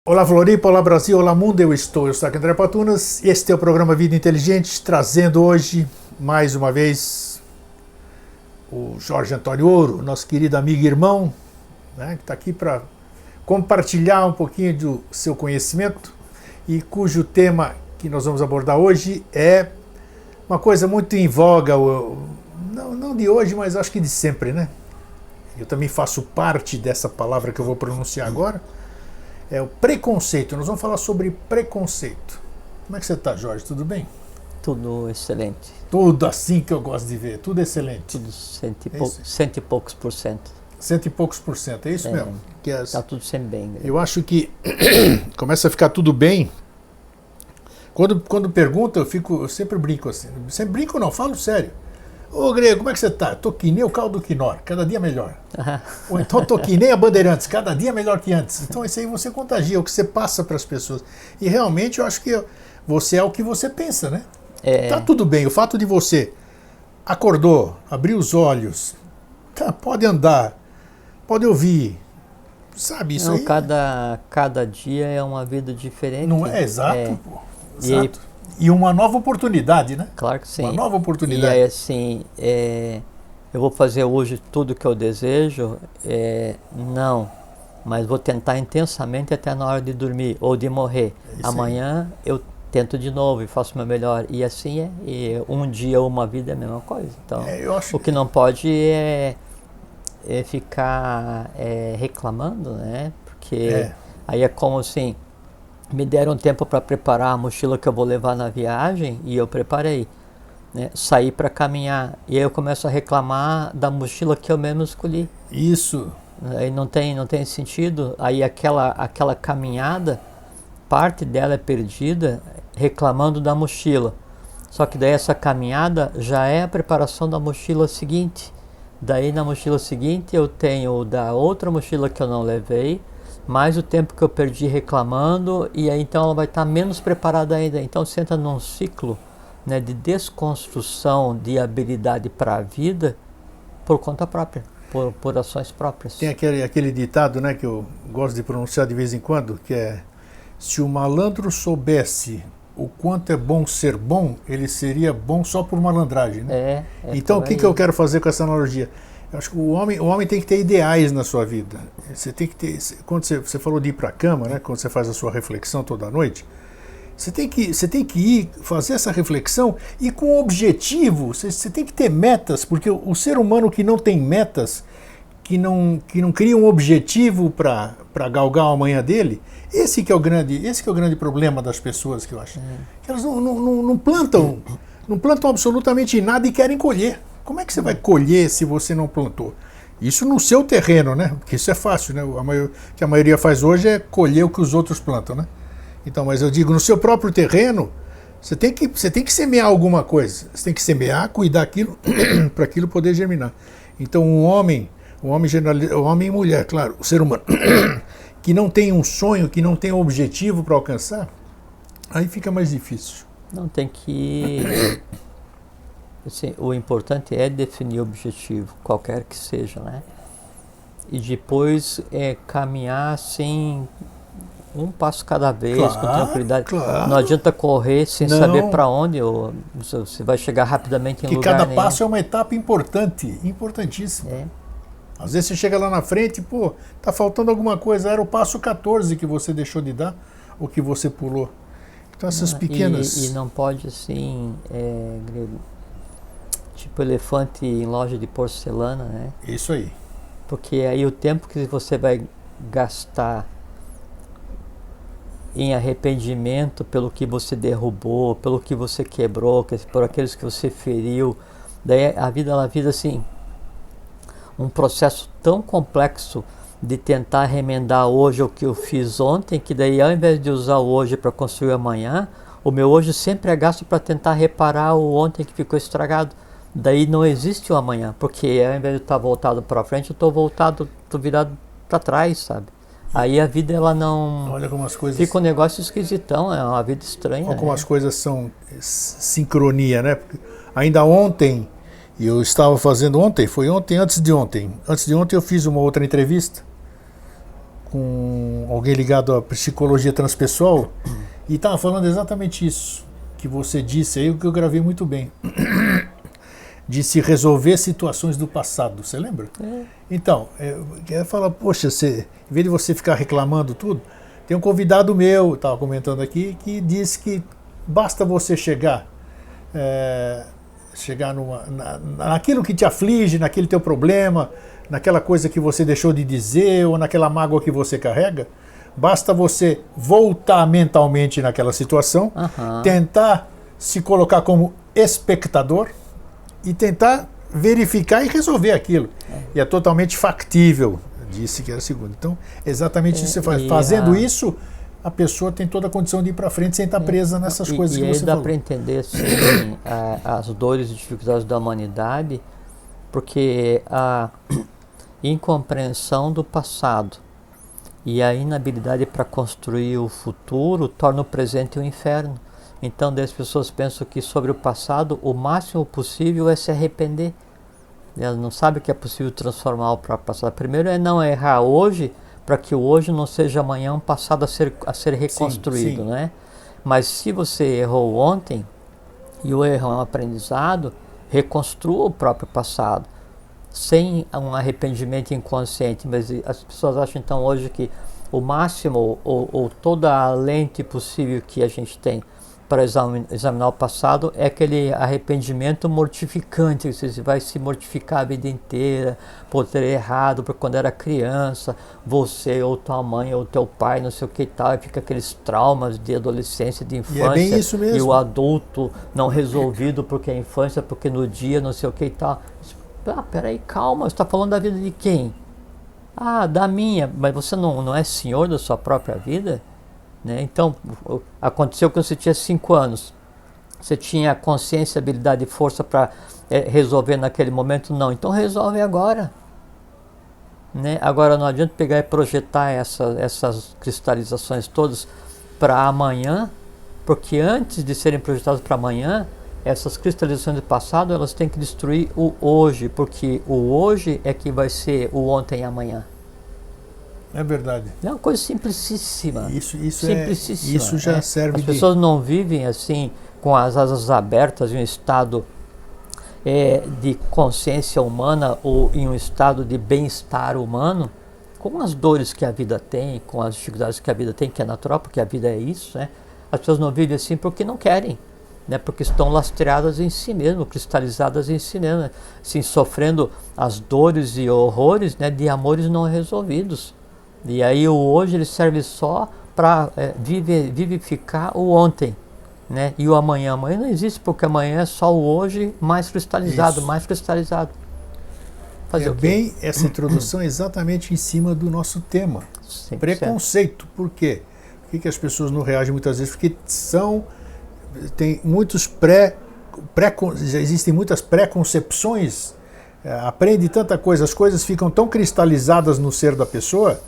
Olá Floripa, olá Brasil, olá mundo, eu sou aqui André Patunas. Este é o programa Vida Inteligente, trazendo hoje, mais uma vez, o Jorge Antônio Ouro, nosso querido amigo e irmão, né, que está aqui para compartilhar um pouquinho do seu conhecimento e cujo tema que nós vamos abordar hoje é uma coisa muito em voga, não de hoje, mas acho que de sempre, né? Eu também faço parte dessa palavra que eu vou pronunciar agora. É o preconceito. Nós vamos falar sobre preconceito. Como é que você está, Jorge? Tudo bem? Tudo excelente. Tudo assim que eu gosto de ver. Tudo excelente. Tudo cento e poucos por cento. Cento e poucos por cento. É isso mesmo? Está tudo sempre bem. Né? Eu acho que começa a ficar tudo bem. Quando pergunta, eu sempre brinco assim. Sempre brinco não, falo sério. Ô Grego, como é que você tá? Tô que nem o caldo do Quinor, cada dia melhor. Ou então tô que nem a Bandeirantes, cada dia melhor que antes. Então isso aí você contagia, o que você passa para as pessoas. E realmente eu acho que você é o que você pensa, né? Tá tudo bem, o fato de você acordou, abriu os olhos, tá, pode andar, pode ouvir, sabe isso não, aí? Cada dia é uma vida diferente. Não é? Exato, pô. Exato. E uma nova oportunidade, né? Claro que sim. Uma nova oportunidade. E aí, assim, eu vou fazer hoje tudo que eu desejo? Não. Mas vou tentar intensamente até na hora de dormir ou de morrer. Amanhã eu tento de novo e faço o meu melhor. E assim é. E um dia ou uma vida é a mesma coisa. Então, o que não pode é ficar reclamando, né? Porque aí é como assim... Me deram tempo para preparar a mochila que eu vou levar na viagem e eu preparei, né? Saí para caminhar e aí eu começo a reclamar da mochila que eu mesmo escolhi. Isso. Aí não tem sentido. Aí aquela caminhada, parte dela é perdida reclamando da mochila. Só que daí essa caminhada já é a preparação da mochila seguinte. Daí na mochila seguinte eu tenho da outra mochila que eu não levei, mais o tempo que eu perdi reclamando, e aí então ela vai estar menos preparada ainda. Então você entra num ciclo, né, de desconstrução de habilidade para a vida por conta própria, por ações próprias. Tem aquele ditado, né, que eu gosto de pronunciar de vez em quando, que é: se o malandro soubesse o quanto é bom ser bom, ele seria bom só por malandragem, né? Então o que eu quero fazer com essa analogia? Eu acho que o homem tem que ter ideais na sua vida. Você tem que ter, quando você falou de ir para a cama, né, quando você faz a sua reflexão toda noite, você tem que ir fazer essa reflexão e com objetivo. Você tem que ter metas, porque o ser humano que não tem metas, que não cria um objetivo para galgar o amanhã dele, esse que é o grande problema das pessoas, que eu acho. Que elas não plantam absolutamente nada e querem colher. Como é que você vai colher se você não plantou? Isso no seu terreno, né? Porque isso é fácil, né? O que a maioria faz hoje é colher o que os outros plantam, né? Então, mas eu digo, no seu próprio terreno, você tem que semear alguma coisa. Você tem que semear, cuidar aquilo para aquilo poder germinar. Então, o homem e mulher, claro, o ser humano que não tem um sonho, que não tem um objetivo para alcançar, aí fica mais difícil. Não tem que... Assim, o importante é definir o objetivo, qualquer que seja, né? E depois caminhar assim, um passo cada vez, com tranquilidade. Claro. Não adianta correr sem saber para onde, ou você vai chegar rapidamente em lugar nenhum. Porque cada passo é uma etapa importante, importantíssima. Às vezes você chega lá na frente e, tá faltando alguma coisa, era o passo 14 que você deixou de dar, ou que você pulou. Então essas pequenas... E não pode assim, Grego, tipo elefante em loja de porcelana, né? Isso aí. Porque aí o tempo que você vai gastar em arrependimento pelo que você derrubou, pelo que você quebrou, por aqueles que você feriu, daí a vida ela vira assim, um processo tão complexo de tentar remendar hoje o que eu fiz ontem, que daí ao invés de usar o hoje para construir amanhã, o meu hoje sempre é gasto para tentar reparar o ontem que ficou estragado. Daí não existe o amanhã, porque ao invés de estar voltado para frente, eu tô virado para trás, sabe? Aí a vida ela não... Olha como as coisas... Fica um negócio esquisitão, é uma vida estranha. Olha como as coisas são sincronia, né? Porque ainda ontem, eu estava fazendo antes de ontem eu fiz uma outra entrevista com alguém ligado à psicologia transpessoal e estava falando exatamente isso que você disse aí, o que eu gravei muito bem. De se resolver situações do passado, você lembra? Então, eu falo, poxa, em vez de você ficar reclamando tudo, tem um convidado meu, estava comentando aqui, que diz que basta você chegar naquilo que te aflige, naquele teu problema, naquela coisa que você deixou de dizer ou naquela mágoa que você carrega, basta você voltar mentalmente naquela situação, tentar se colocar como espectador e tentar verificar e resolver aquilo. E é totalmente factível, disse que era segundo. Então, exatamente isso que você faz. Fazendo isso, a pessoa tem toda a condição de ir para frente sem estar presa nessas coisas que você falou. E aí dá para entender sim, as dores e dificuldades da humanidade, porque a incompreensão do passado e a inabilidade para construir o futuro torna o presente um inferno. Então, as pessoas pensam que sobre o passado o máximo possível é se arrepender. Elas não sabem que é possível transformar o próprio passado. Primeiro é não errar hoje, para que o hoje não seja amanhã um passado a ser reconstruído, sim. Né? Mas se você errou ontem, e o erro é um aprendizado, reconstrua o próprio passado, sem um arrependimento inconsciente. Mas as pessoas acham então hoje que o máximo ou toda a lente possível que a gente tem para examinar o passado é aquele arrependimento mortificante, você vai se mortificar a vida inteira por ter errado, por quando era criança, você ou tua mãe ou teu pai, não sei o que e tal, e fica aqueles traumas de adolescência, de infância, e é bem isso mesmo. E o adulto não resolvido porque é infância, porque no dia não sei o que e tal. Peraí, calma, você está falando da vida de quem? Da minha, mas você não é senhor da sua própria vida? Né? Então, aconteceu quando você tinha 5 anos. Você tinha consciência, habilidade e força para resolver naquele momento? Não. Então resolve agora. Né? Agora não adianta pegar e projetar essas cristalizações todas para amanhã, porque antes de serem projetadas para amanhã, essas cristalizações do passado, elas têm que destruir o hoje, porque o hoje é que vai ser o ontem e amanhã. É verdade. É uma coisa simplicíssima. Isso já serve As pessoas não vivem assim, com as asas abertas em um estado de consciência humana ou em um estado de bem-estar humano, com as dores que a vida tem, com as dificuldades que a vida tem, que é natural, porque a vida é isso, né? As pessoas não vivem assim porque não querem, né? Porque estão lastreadas em si mesmo, cristalizadas em si mesmo, né? Assim, sofrendo as dores e horrores, né, de amores não resolvidos. E aí o hoje ele serve só para vivificar o ontem, né? E o amanhã não existe, porque amanhã é só o hoje mais cristalizado, isso. mais cristalizado. Fazer o quê? Bem essa introdução exatamente em cima do nosso tema. 100%. Preconceito. Por quê? Por que as pessoas não reagem muitas vezes? Porque tem muitos existem muitas preconcepções, aprende tanta coisa, as coisas ficam tão cristalizadas no ser da pessoa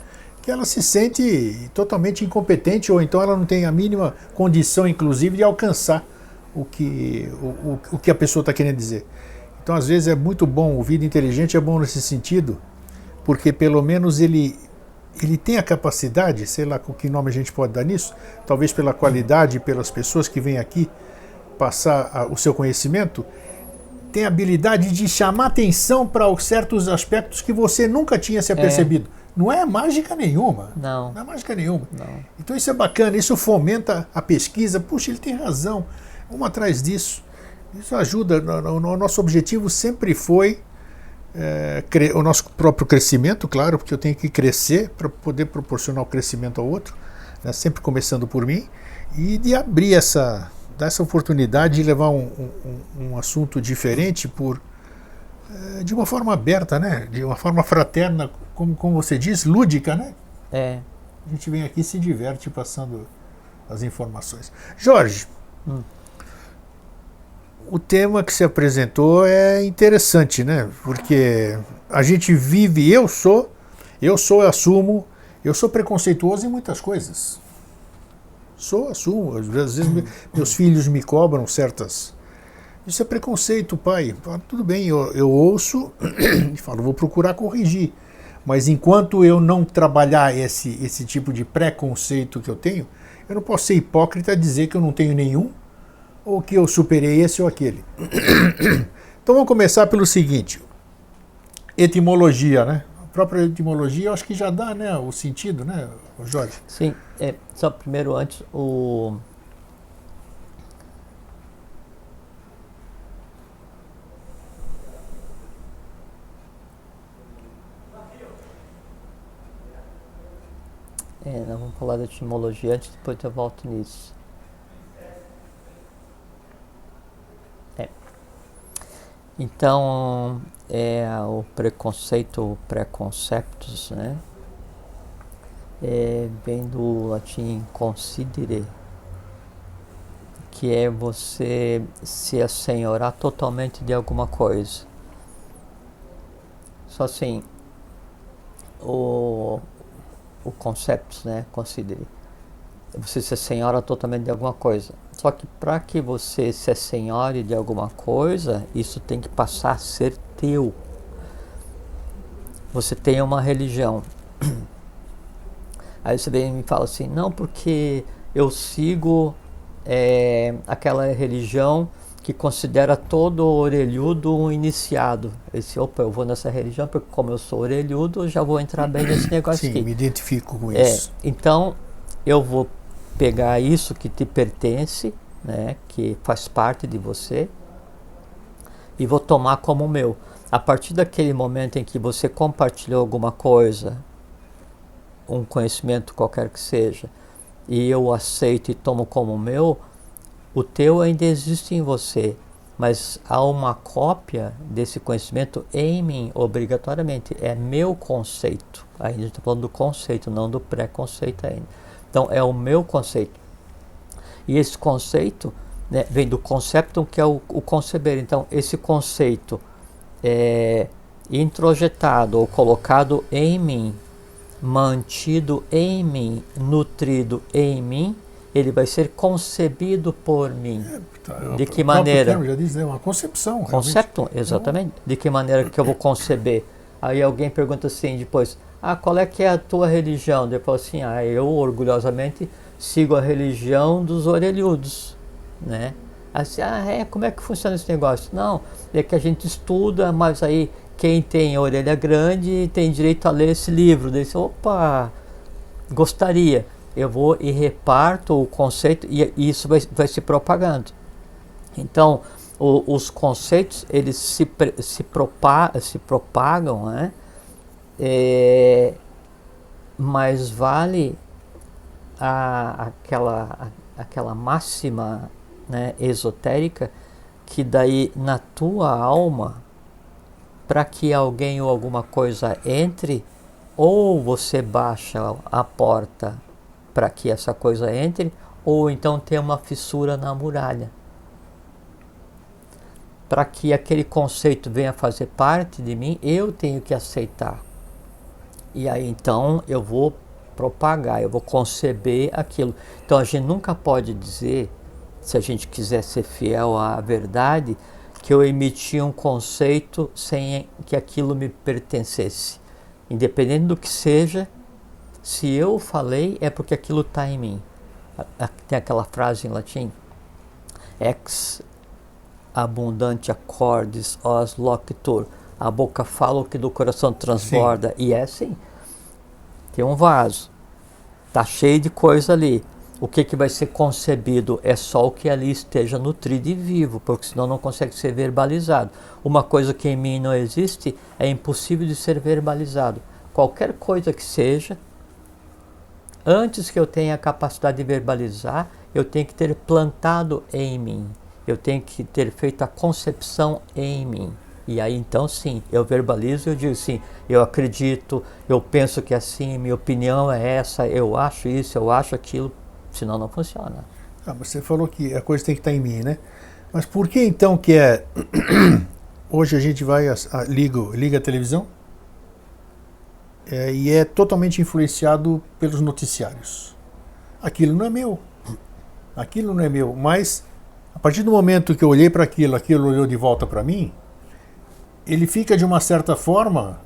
que ela se sente totalmente incompetente, ou então ela não tem a mínima condição, inclusive, de alcançar o que a pessoa está querendo dizer. Então, às vezes, é muito bom, o Vida Inteligente é bom nesse sentido, porque pelo menos ele tem a capacidade, sei lá com que nome a gente pode dar nisso, talvez pela qualidade, pelas pessoas que vêm aqui passar o seu conhecimento, tem a habilidade de chamar atenção para certos aspectos que você nunca tinha se apercebido. Não é mágica nenhuma. Não é mágica nenhuma. Não. Então isso é bacana, isso fomenta a pesquisa. Puxa, ele tem razão. Vamos atrás disso. Isso ajuda. O nosso objetivo sempre foi o nosso próprio crescimento, claro, porque eu tenho que crescer para poder proporcionar o crescimento ao outro, né? Sempre começando por mim, e de abrir dar essa oportunidade de levar um assunto diferente de uma forma aberta, né? De uma forma fraterna, como você diz, lúdica, né? A gente vem aqui e se diverte passando as informações. Jorge, o tema que se apresentou é interessante, né? Porque a gente vive, eu assumo, eu sou preconceituoso em muitas coisas. Assumo. Às vezes meus filhos me cobram certas... Isso é preconceito, pai. Falo, tudo bem, eu ouço e falo, vou procurar corrigir. Mas enquanto eu não trabalhar esse tipo de preconceito que eu tenho, eu não posso ser hipócrita e dizer que eu não tenho nenhum, ou que eu superei esse ou aquele. Então vamos começar pelo seguinte, etimologia, né? A própria etimologia eu acho que já dá, né, o sentido, né, Jorge? Sim, só primeiro antes o... nós vamos falar da etimologia antes, depois eu volto nisso. Então, o preconceito, preconceptus, né? Vem do latim considere, que é você se assenhorar totalmente de alguma coisa. Só assim, o conceptus, né? Considere. Você se assenhora totalmente de alguma coisa. Só que para que você se assenhore de alguma coisa, isso tem que passar a ser teu. Você tem uma religião. Aí você vem e me fala assim, não, porque eu sigo aquela religião que considera todo orelhudo um iniciado. Opa, eu vou nessa religião porque como eu sou orelhudo, eu já vou entrar bem nesse negócio aqui. Sim, me identifico com isso. Então, eu vou pegar isso que te pertence, né, que faz parte de você, e vou tomar como meu. A partir daquele momento em que você compartilhou alguma coisa, um conhecimento qualquer que seja, e eu aceito e tomo como meu, o teu ainda existe em você, mas há uma cópia desse conhecimento em mim, obrigatoriamente. É meu conceito. Aí a gente está falando do conceito, não do preconceito ainda. Então é o meu conceito. E esse conceito, né, vem do conceptum, que é o conceber. Então esse conceito é introjetado ou colocado em mim, mantido em mim, nutrido em mim, ele vai ser concebido por mim. De que maneira? Termo já diz, é uma concepção. Conceptum, exatamente. De que maneira que eu vou conceber? Aí alguém pergunta assim depois, qual é que é a tua religião? Depois assim, eu orgulhosamente sigo a religião dos orelhudos, né? Assim, como é que funciona esse negócio? Não, é que a gente estuda, mas aí quem tem a orelha grande tem direito a ler esse livro. Daí, opa, gostaria. Eu vou e reparto o conceito e isso vai se propagando. Então, os conceitos, eles se propagam, né? Mas vale aquela máxima, né, esotérica, que daí na tua alma, para que alguém ou alguma coisa entre, ou você baixa a porta para que essa coisa entre, ou então tem uma fissura na muralha. Para que aquele conceito venha fazer parte de mim, eu tenho que aceitar. E aí então eu vou propagar, eu vou conceber aquilo. Então a gente nunca pode dizer, se a gente quiser ser fiel à verdade, que eu emiti um conceito sem que aquilo me pertencesse. Independente do que seja, se eu falei é porque aquilo está em mim. Tem aquela frase em latim, ex abundantia cordis os loquitur. A boca fala o que do coração transborda. Sim. E é assim. Tem um vaso, tá cheio de coisa ali. O que vai ser concebido é só o que ali esteja nutrido e vivo, porque senão não consegue ser verbalizado. Uma coisa que em mim não existe é impossível de ser verbalizado. Qualquer coisa que seja, antes que eu tenha a capacidade de verbalizar, eu tenho que ter plantado em mim. Eu tenho que ter feito a concepção em mim. E aí então sim, eu verbalizo, eu digo sim, eu acredito, eu penso que é assim, minha opinião é essa, eu acho isso, eu acho aquilo, senão não funciona. Mas você falou que a coisa tem que estar em mim, né? Mas por que então que hoje a gente vai, liga a televisão e é totalmente influenciado pelos noticiários? Aquilo não é meu. Aquilo não é meu, mas a partir do momento que eu olhei para aquilo olhou de volta para mim, ele fica de uma certa forma,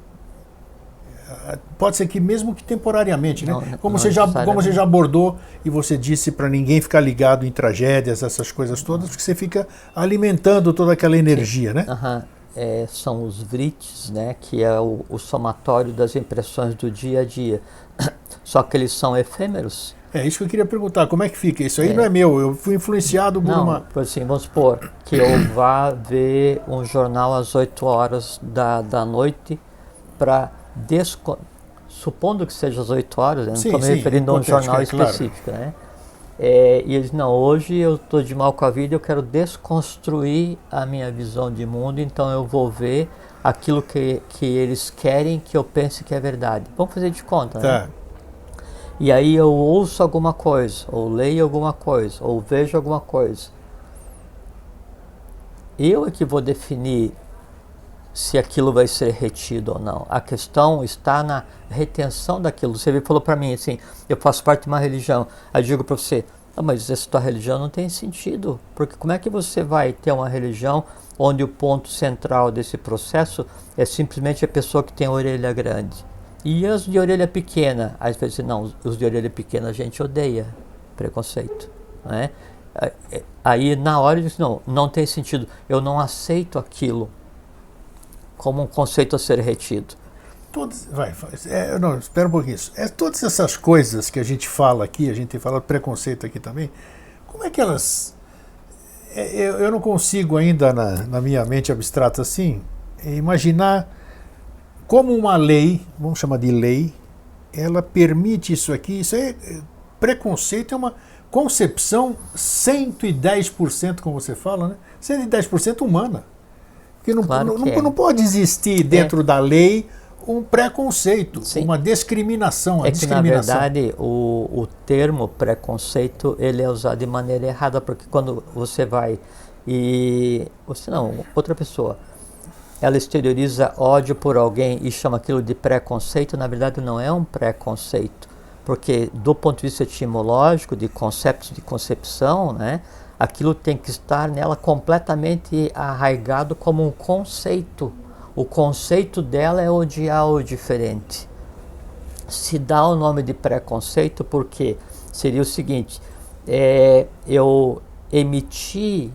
Pode ser que mesmo que temporariamente, né? Como você já abordou e você disse para ninguém ficar ligado em tragédias, essas coisas todas, porque você fica alimentando toda aquela energia, né? São os vrites, né? Que é o somatório das impressões do dia a dia. Só que eles são efêmeros. É isso que eu queria perguntar, como é que fica? Isso aí não é meu, eu fui influenciado por uma... Por assim, vamos supor que eu vá ver um jornal às 8 horas da noite para supondo que seja às 8 horas, eu não estou me referindo a um jornal específico, né? E eles, não, hoje eu estou de mal com a vida, eu quero desconstruir a minha visão de mundo, então eu vou ver aquilo que eles querem que eu pense que é verdade. Vamos fazer de conta, né? E aí eu ouço alguma coisa, ou leio alguma coisa, ou vejo alguma coisa. Eu é que vou definir se aquilo vai ser retido ou não. A questão está na retenção daquilo. Você falou para mim assim, eu faço parte de uma religião. Aí eu digo para você, mas essa tua religião não tem sentido. Porque como é que você vai ter uma religião onde o ponto central desse processo é simplesmente a pessoa que tem a orelha grande? E os de orelha pequena? Às vezes não, os de orelha pequena a gente odeia. Preconceito. Né? Aí na hora eu digo, não tem sentido. Eu não aceito aquilo como um conceito a ser retido. Espera um pouquinho. Todas essas coisas que a gente fala aqui, a gente tem falado preconceito aqui também, como é que elas... Eu não consigo ainda, na minha mente abstrata assim, imaginar como uma lei, vamos chamar de lei, ela permite isso aqui. Isso aí, preconceito é uma concepção 110%, como você fala, né? 110% humana. Porque não pode existir dentro da lei um preconceito, uma discriminação. Que, na verdade, o termo preconceito ele é usado de maneira errada, porque quando você vai outra pessoa, ela exterioriza ódio por alguém e chama aquilo de preconceito, na verdade não é um preconceito, porque do ponto de vista etimológico, de conceitos de concepção, né? Aquilo tem que estar nela completamente arraigado como um conceito. O conceito dela é odiar o diferente. Se dá o nome de preconceito porque seria o seguinte, eu emitir,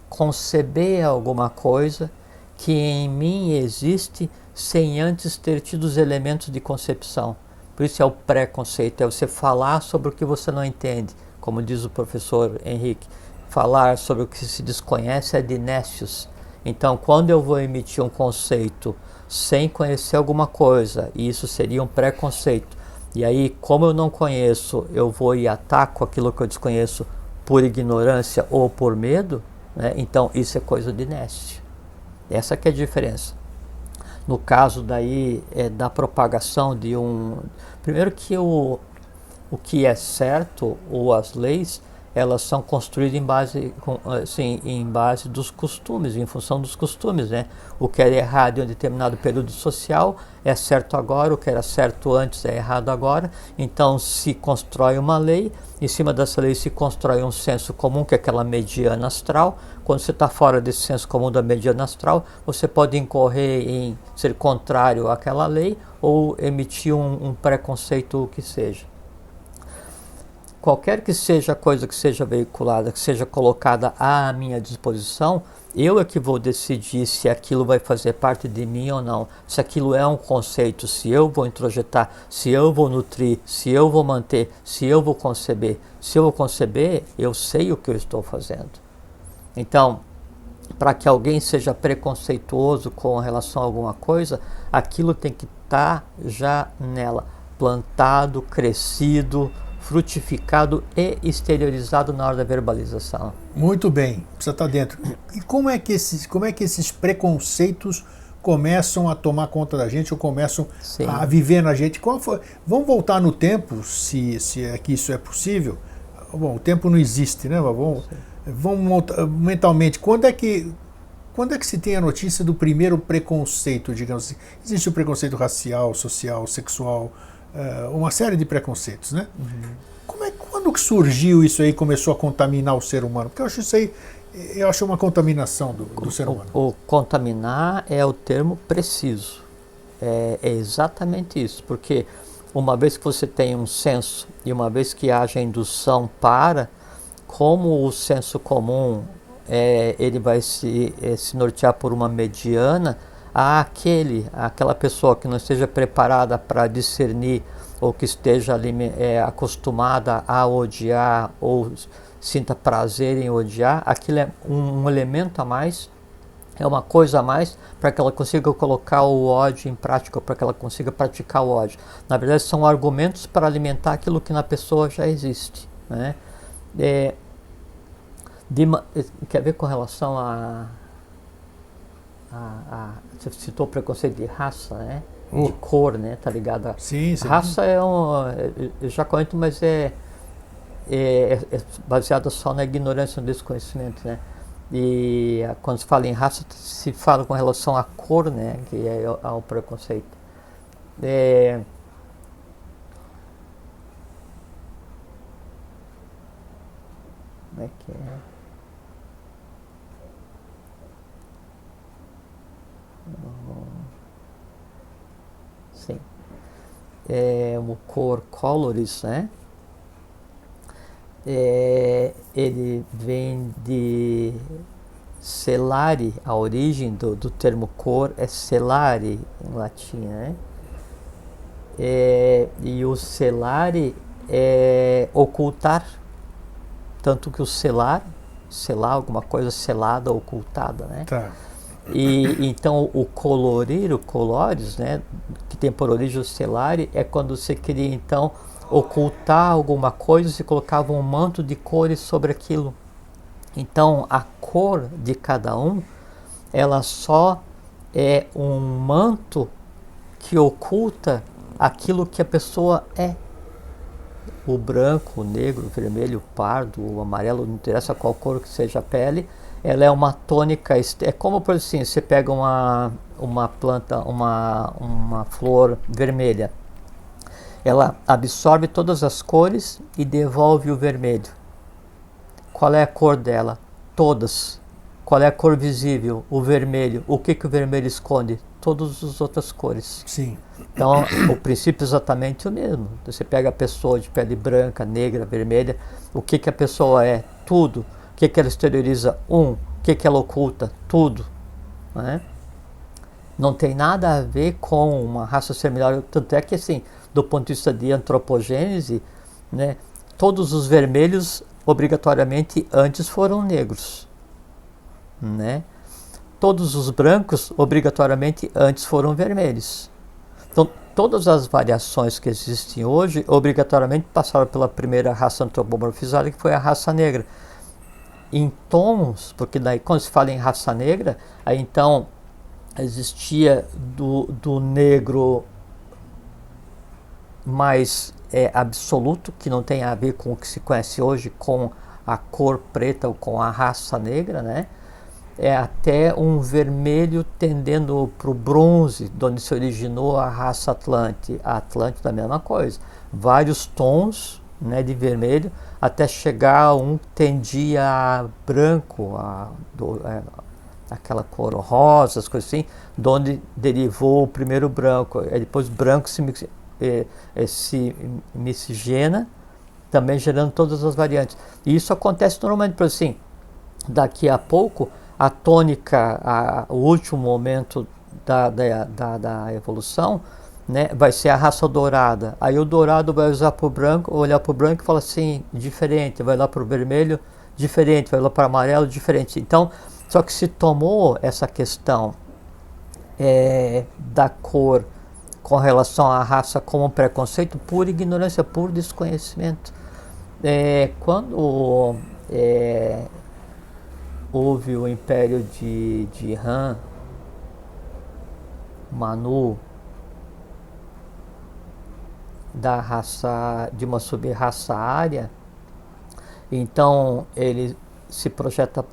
conceber alguma coisa que em mim existe sem antes ter tido os elementos de concepção. Por isso é o preconceito, é você falar sobre o que você não entende, como diz o professor Henrique. Falar sobre o que se desconhece é dinécios. Então, quando eu vou emitir um conceito sem conhecer alguma coisa, e isso seria um preconceito, e aí, como eu não conheço, eu vou e ataco aquilo que eu desconheço por ignorância ou por medo, né? Então isso é coisa de nécio. Essa que é a diferença. No caso daí da propagação de um... Primeiro que o que é certo, ou as leis, elas são construídas em base dos costumes, em função dos costumes, né? O que era errado em um determinado período social é certo agora, o que era certo antes é errado agora. Então se constrói uma lei, em cima dessa lei se constrói um senso comum, que é aquela mediana astral. Quando você está fora desse senso comum da mediana astral, você pode incorrer em ser contrário àquela lei ou emitir um preconceito que seja. Qualquer que seja a coisa que seja veiculada, que seja colocada à minha disposição, eu é que vou decidir se aquilo vai fazer parte de mim ou não. Se aquilo é um conceito, se eu vou introjetar, se eu vou nutrir, se eu vou manter, se eu vou conceber. Se eu vou conceber, eu sei o que eu estou fazendo. Então, para que alguém seja preconceituoso com relação a alguma coisa, aquilo tem que estar já nela, plantado, crescido, frutificado e exteriorizado na hora da verbalização. Muito bem, precisa estar dentro. E como é que esses preconceitos começam a tomar conta da gente ou começam a viver na gente? Vamos voltar no tempo, se é que isso é possível. Bom, o tempo não existe, né? Vamos mentalmente. Quando é que se tem a notícia do primeiro preconceito, digamos assim? Existe o preconceito racial, social, sexual, uma série de preconceitos, né? Uhum. Quando que surgiu isso aí e começou a contaminar o ser humano? Porque eu acho uma contaminação do ser humano. O contaminar é o termo preciso. é exatamente isso, porque uma vez que você tem um senso e uma vez que haja indução como o senso comum ele vai se nortear por uma mediana, aquela pessoa que não esteja preparada para discernir ou que esteja acostumada a odiar ou sinta prazer em odiar, aquilo é um elemento a mais, é uma coisa a mais para que ela consiga colocar o ódio em prática, para que ela consiga praticar o ódio. Na verdade, são argumentos para alimentar aquilo que na pessoa já existe, né? Quer ver com relação você citou o preconceito de raça, né? De cor, né? Tá ligado a... Sim, sim. Raça eu já comento, mas é baseada só na ignorância e no desconhecimento, né? E quando se fala em raça, se fala com relação à cor, né? Que é o preconceito. Como é que é? Sim. O cor coloris, né? Ele vem de celare, a origem do termo cor é celare em latim, né? E o celare é ocultar, tanto que o selar alguma coisa selada, ocultada, né? Tá. E então o colorir, o colores, né, que tem por origem o celare, é quando você queria então ocultar alguma coisa, se colocava um manto de cores sobre aquilo. Então a cor de cada um, ela só é um manto que oculta aquilo que a pessoa é. O branco, o negro, o vermelho, o pardo, o amarelo, não interessa qual cor que seja a pele, ela é uma tônica, é como por assim, você pega uma planta, uma flor vermelha, ela absorve todas as cores e devolve o vermelho. Qual é a cor dela? Todas. Qual é a cor visível? O vermelho. O que o vermelho esconde? Todas as outras cores. Sim. Então, o princípio é exatamente o mesmo. Você pega a pessoa de pele branca, negra, vermelha, o que a pessoa é? Tudo. O que ela exterioriza? O que ela oculta? Tudo. Né? Não tem nada a ver com uma raça ser melhor. Tanto é que, assim, do ponto de vista de antropogênese, né, todos os vermelhos, obrigatoriamente, antes foram negros. Né? Todos os brancos, obrigatoriamente, antes foram vermelhos. Então, todas as variações que existem hoje, obrigatoriamente passaram pela primeira raça antropomorfizada, que foi a raça negra. Em tons, porque daí quando se fala em raça negra, aí então existia do negro mais absoluto, que não tem a ver com o que se conhece hoje, com a cor preta ou com a raça negra, né? Até um vermelho tendendo para o bronze, de onde se originou a raça Atlante. A Atlântida é a mesma coisa. Vários tons, né, de vermelho, até chegar a um que tendia a branco, aquela cor rosa, as coisas assim, de onde derivou o primeiro branco. Depois branco se miscigena, também gerando todas as variantes. E isso acontece normalmente, por assim, daqui a pouco, a tônica, o último momento da evolução, né, vai ser a raça dourada. Aí o dourado vai olhar para o branco e fala assim, diferente, vai lá para o vermelho, diferente, vai lá para o amarelo, diferente. Então, só que se tomou essa questão da cor com relação à raça como um preconceito por ignorância, por desconhecimento. Quando houve o império de Han, Manu, de uma sub-raça ária, então ele se projeta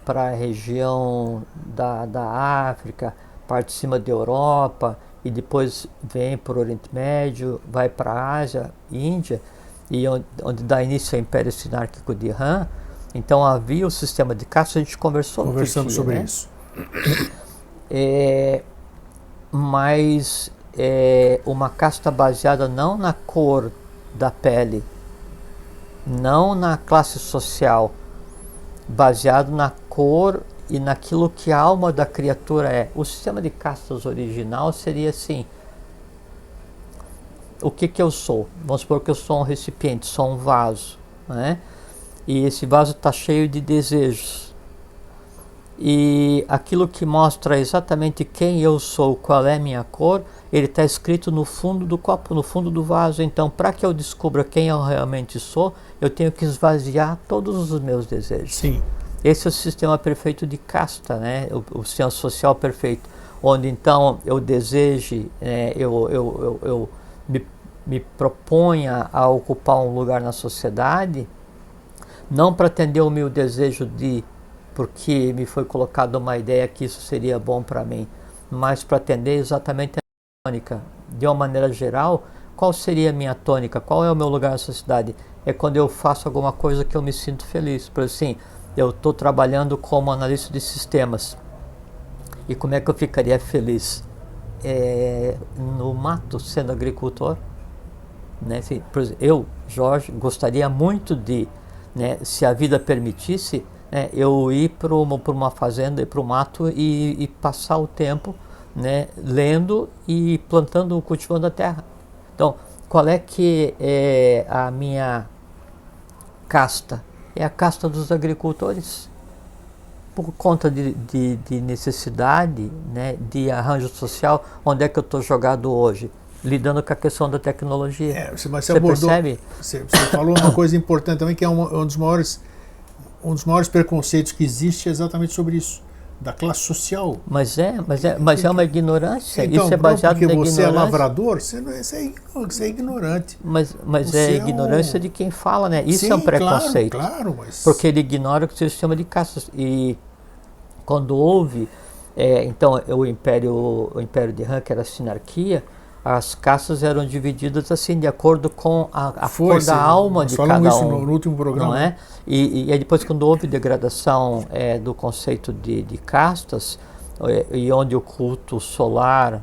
para a região da África, parte de cima da Europa, e depois vem para o Oriente Médio, vai para a Ásia, Índia, e onde dá início ao Império Sinárquico de Han. Então havia o sistema de caça, a gente conversamos sobre né? isso. mas uma casta baseada não na cor da pele, não na classe social, baseado na cor e naquilo que a alma da criatura é. O sistema de castas original seria assim: o que eu sou? Vamos supor que eu sou um recipiente, sou um vaso, né? E esse vaso está cheio de desejos. E aquilo que mostra exatamente quem eu sou, qual é a minha cor, ele está escrito no fundo do copo, no fundo do vaso. Então, para que eu descubra quem eu realmente sou, eu tenho que esvaziar todos os meus desejos. Sim. Esse é o sistema perfeito de casta, né? O sistema social perfeito, onde então eu deseje, eu me proponha a ocupar um lugar na sociedade, não para atender o meu desejo porque me foi colocada uma ideia que isso seria bom para mim, mas para atender exatamente a tônica. De uma maneira geral, qual seria a minha tônica? Qual é o meu lugar na sociedade? É quando eu faço alguma coisa que eu me sinto feliz. Por assim, eu estou trabalhando como analista de sistemas. E como é que eu ficaria feliz? No mato, sendo agricultor. Né? Assim, por exemplo, eu, Jorge, gostaria muito de, né, se a vida permitisse, eu ir para uma fazenda, ir para o mato e passar o tempo, né, lendo e plantando, cultivando a terra. Então, qual é que é a minha casta? É a casta dos agricultores. Por conta de necessidade, né, de arranjo social, onde é que eu estou jogado hoje? Lidando com a questão da tecnologia. Mas você abordou, percebe? Você falou uma coisa importante também, que é um dos maiores preconceitos que existe, é exatamente sobre isso, da classe social. Mas é uma ignorância. Então, isso é baseado na ignorância. Porque você é lavrador, você é ignorante. Mas é ignorância de quem fala, né? Isso é um preconceito. Claro, mas... Porque ele ignora o sistema de castas. E quando houve, então, o Império de Han, que era a sinarquia, as castas eram divididas assim, de acordo com a cor da alma de cada um. Falamos isso no último programa. Não é? E aí depois, quando houve degradação do conceito de castas, e onde o culto solar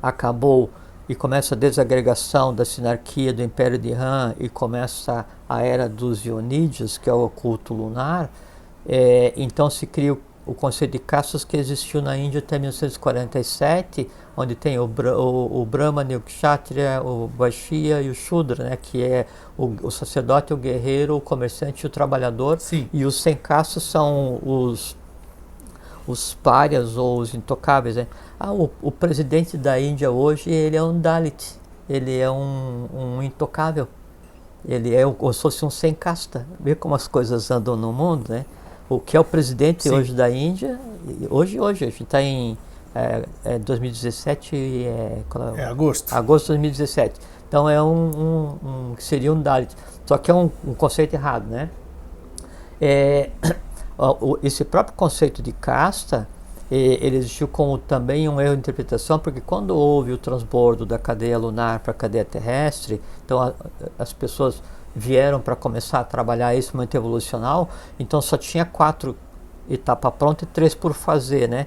acabou, e começa a desagregação da sinarquia do Império de Han, e começa a era dos Ionídeos, que é o culto lunar, então se cria o conceito de castas que existiu na Índia até 1947, onde tem o Brahmana, o Kshatriya, o Vaishya e o Shudra, né, que é o sacerdote, o guerreiro, o comerciante e o trabalhador. Sim. E os sem castas são os párias ou os intocáveis. Né? O presidente da Índia hoje, ele é um Dalit, ele é um intocável, ele é como se fosse um sem casta. Vê como as coisas andam no mundo, né? O que é o presidente Sim. hoje da Índia, hoje a gente está em 2017, agosto. Agosto de 2017. Então seria um Dalit, só que é um conceito errado, né? Esse próprio conceito de casta, ele existiu como também um erro de interpretação, porque quando houve o transbordo da cadeia lunar para a cadeia terrestre, então as pessoas vieram para começar a trabalhar esse momento evolucional, então só tinha 4 etapas prontas e 3 por fazer, né?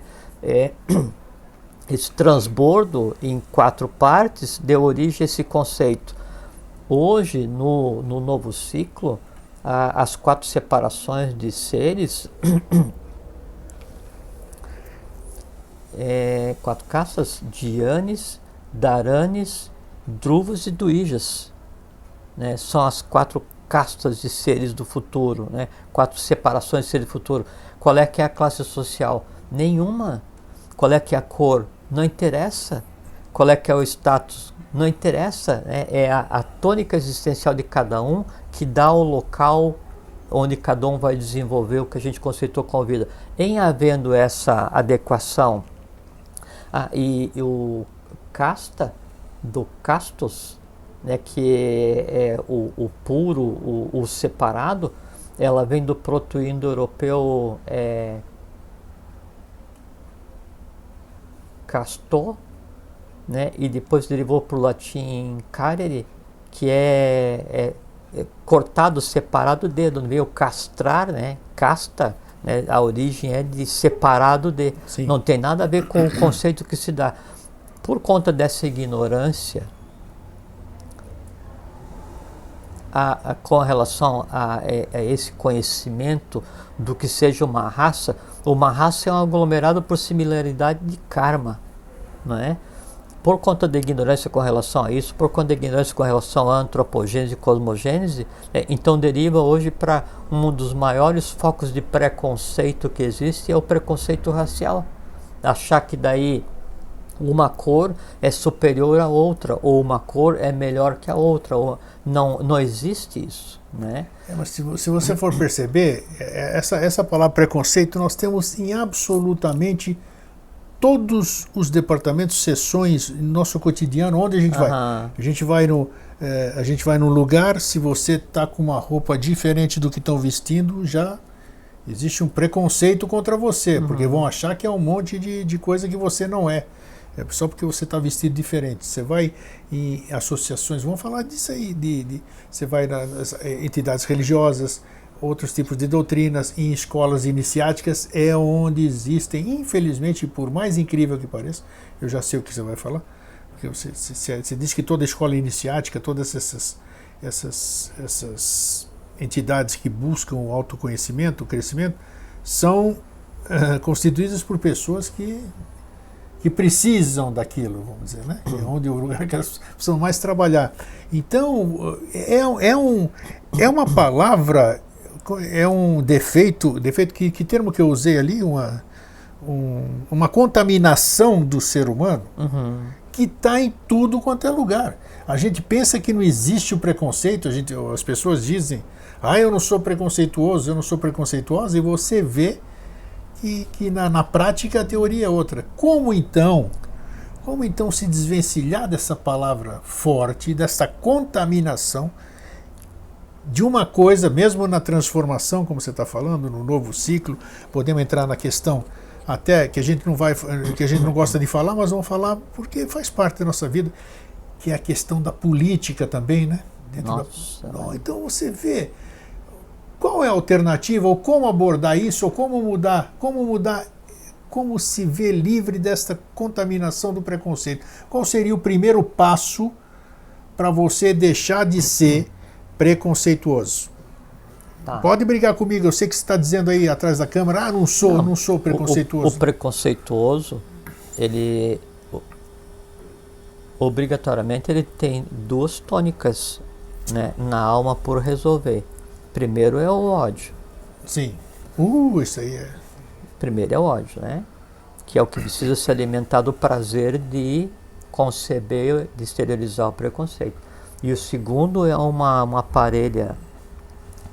Esse transbordo em 4 partes deu origem a esse conceito. Hoje, no novo ciclo, as 4 separações de seres, 4 castas, Dhyanis, Dharanis, Druvas e Duijas. Né, são as 4 castas de seres do futuro, né, 4 separações de seres do futuro. Qual é que é a classe social? Nenhuma. Qual é que é a cor? Não interessa. Qual é que é o status? Não interessa. Né? É a tônica existencial de cada um que dá o local onde cada um vai desenvolver o que a gente conceitou com a vida. Em havendo essa adequação, e o casta, do castos, né, que é o puro, o separado, ela vem do proto-indo-europeu castor, né, e depois derivou para o latim carere, que é cortado, separado o dedo, não veio castrar, né, casta, né? A origem é de separado de. Sim. Não tem nada a ver com o conceito que se dá. Por conta dessa ignorância, com relação a esse conhecimento do que seja uma raça é um aglomerado por similaridade de karma, não é? Por conta da ignorância com relação a isso, por conta da ignorância com relação à antropogênese e cosmogênese, então deriva hoje para um dos maiores focos de preconceito que existe, é o preconceito racial. Achar que daí uma cor é superior à outra, ou uma cor é melhor que a outra, ou não existe isso, né? Mas se você for perceber, essa palavra preconceito nós temos em absolutamente todos os departamentos, seções, no nosso cotidiano, onde a gente vai. A gente vai num lugar, se você está com uma roupa diferente do que estão vestindo, já existe um preconceito contra você, porque vão achar que é um monte de coisa que você não é. É só porque você está vestido diferente. Você vai em associações, vamos falar disso aí, você vai nas entidades religiosas, outros tipos de doutrinas, em escolas iniciáticas, é onde existem, infelizmente, por mais incrível que pareça, eu já sei o que você vai falar, porque você diz que toda escola iniciática, todas essas entidades que buscam o autoconhecimento, o crescimento, são constituídas por pessoas que precisam daquilo, vamos dizer, né? É onde o lugar que elas precisam mais trabalhar. Então, é uma palavra, é um defeito que termo que eu usei ali, uma contaminação do ser humano, que está em tudo quanto é lugar. A gente pensa que não existe o preconceito, as pessoas dizem, eu não sou preconceituoso, eu não sou preconceituosa, e você vê que na prática a teoria é outra. Como então se desvencilhar dessa palavra forte, dessa contaminação de uma coisa, mesmo na transformação, como você está falando, no novo ciclo, podemos entrar na questão até que a gente não gosta de falar, mas vamos falar porque faz parte da nossa vida, que é a questão da política também, né? Então você vê qual é a alternativa, ou como abordar isso, ou como mudar, como se ver livre desta contaminação do preconceito. Qual seria o primeiro passo para você deixar de ser preconceituoso? Tá. Pode brigar comigo, eu sei que você está dizendo aí atrás da câmera, não sou preconceituoso. O preconceituoso, ele obrigatoriamente ele tem duas tônicas, né, na alma por resolver. Primeiro é o ódio. Sim. Isso aí é. Primeiro é o ódio, né? Que é o que precisa se alimentar do prazer de conceber, de exteriorizar o preconceito. E o segundo é uma parelha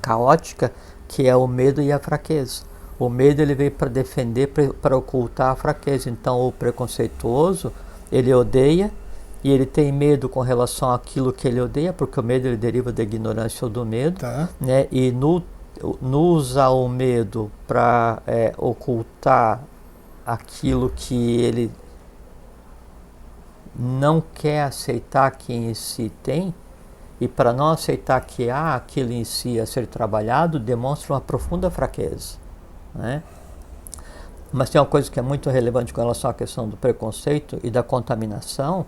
caótica, que é o medo e a fraqueza. O medo ele veio para defender, para ocultar a fraqueza. Então o preconceituoso, ele odeia, e ele tem medo com relação àquilo que ele odeia, porque o medo ele deriva da ignorância ou do medo, né? E no usar o medo para ocultar aquilo que ele não quer aceitar que em si tem, e para não aceitar que há aquilo em si a ser trabalhado, demonstra uma profunda fraqueza, né? Mas tem uma coisa que é muito relevante com relação à questão do preconceito e da contaminação,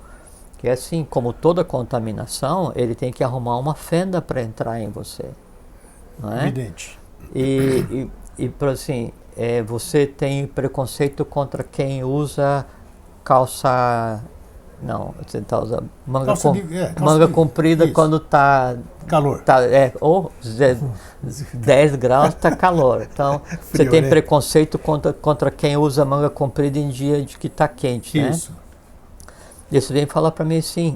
que é assim, como toda contaminação, ele tem que arrumar uma fenda para entrar em você, não é? Evidente. E assim, você tem preconceito contra quem usa calça... Não, você está usando manga comprida isso. Quando está... Calor. Ou 10 graus está calor. Então, você tem preconceito contra quem usa manga comprida em dia de que está quente, isso. Né? E você vem falar para mim assim,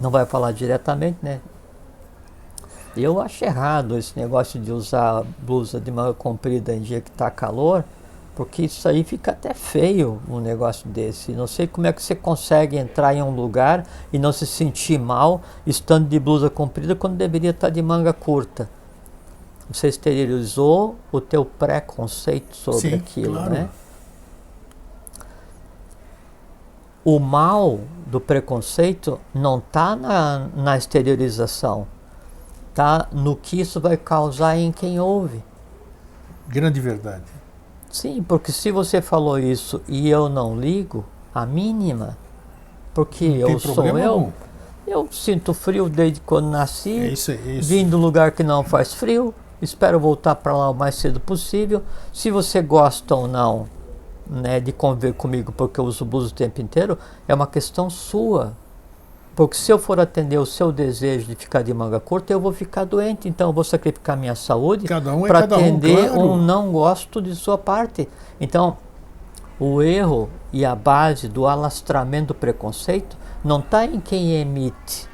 não vai falar diretamente, né? Eu acho errado esse negócio de usar blusa de manga comprida em dia que está calor, porque isso aí fica até feio, um negócio desse. Não sei como é que você consegue entrar em um lugar e não se sentir mal estando de blusa comprida quando deveria estar de manga curta. Você exteriorizou o teu preconceito sobre aquilo, claro. Né? O mal do preconceito não está na exteriorização, está no que isso vai causar em quem ouve. grande verdade. Sim, porque se você falou isso e eu não ligo, a mínima, porque eu sou eu sinto frio desde quando nasci, vim de um lugar que não faz frio, espero voltar para lá o mais cedo possível. Se você gosta ou não, né, de conviver comigo porque eu uso blusa o tempo inteiro, é uma questão sua. Porque se eu for atender o seu desejo de ficar de manga curta, eu vou ficar doente. Então eu vou sacrificar minha saúde para atender um não gosto de sua parte. Então, o erro e a base do alastramento do preconceito não está em quem emite.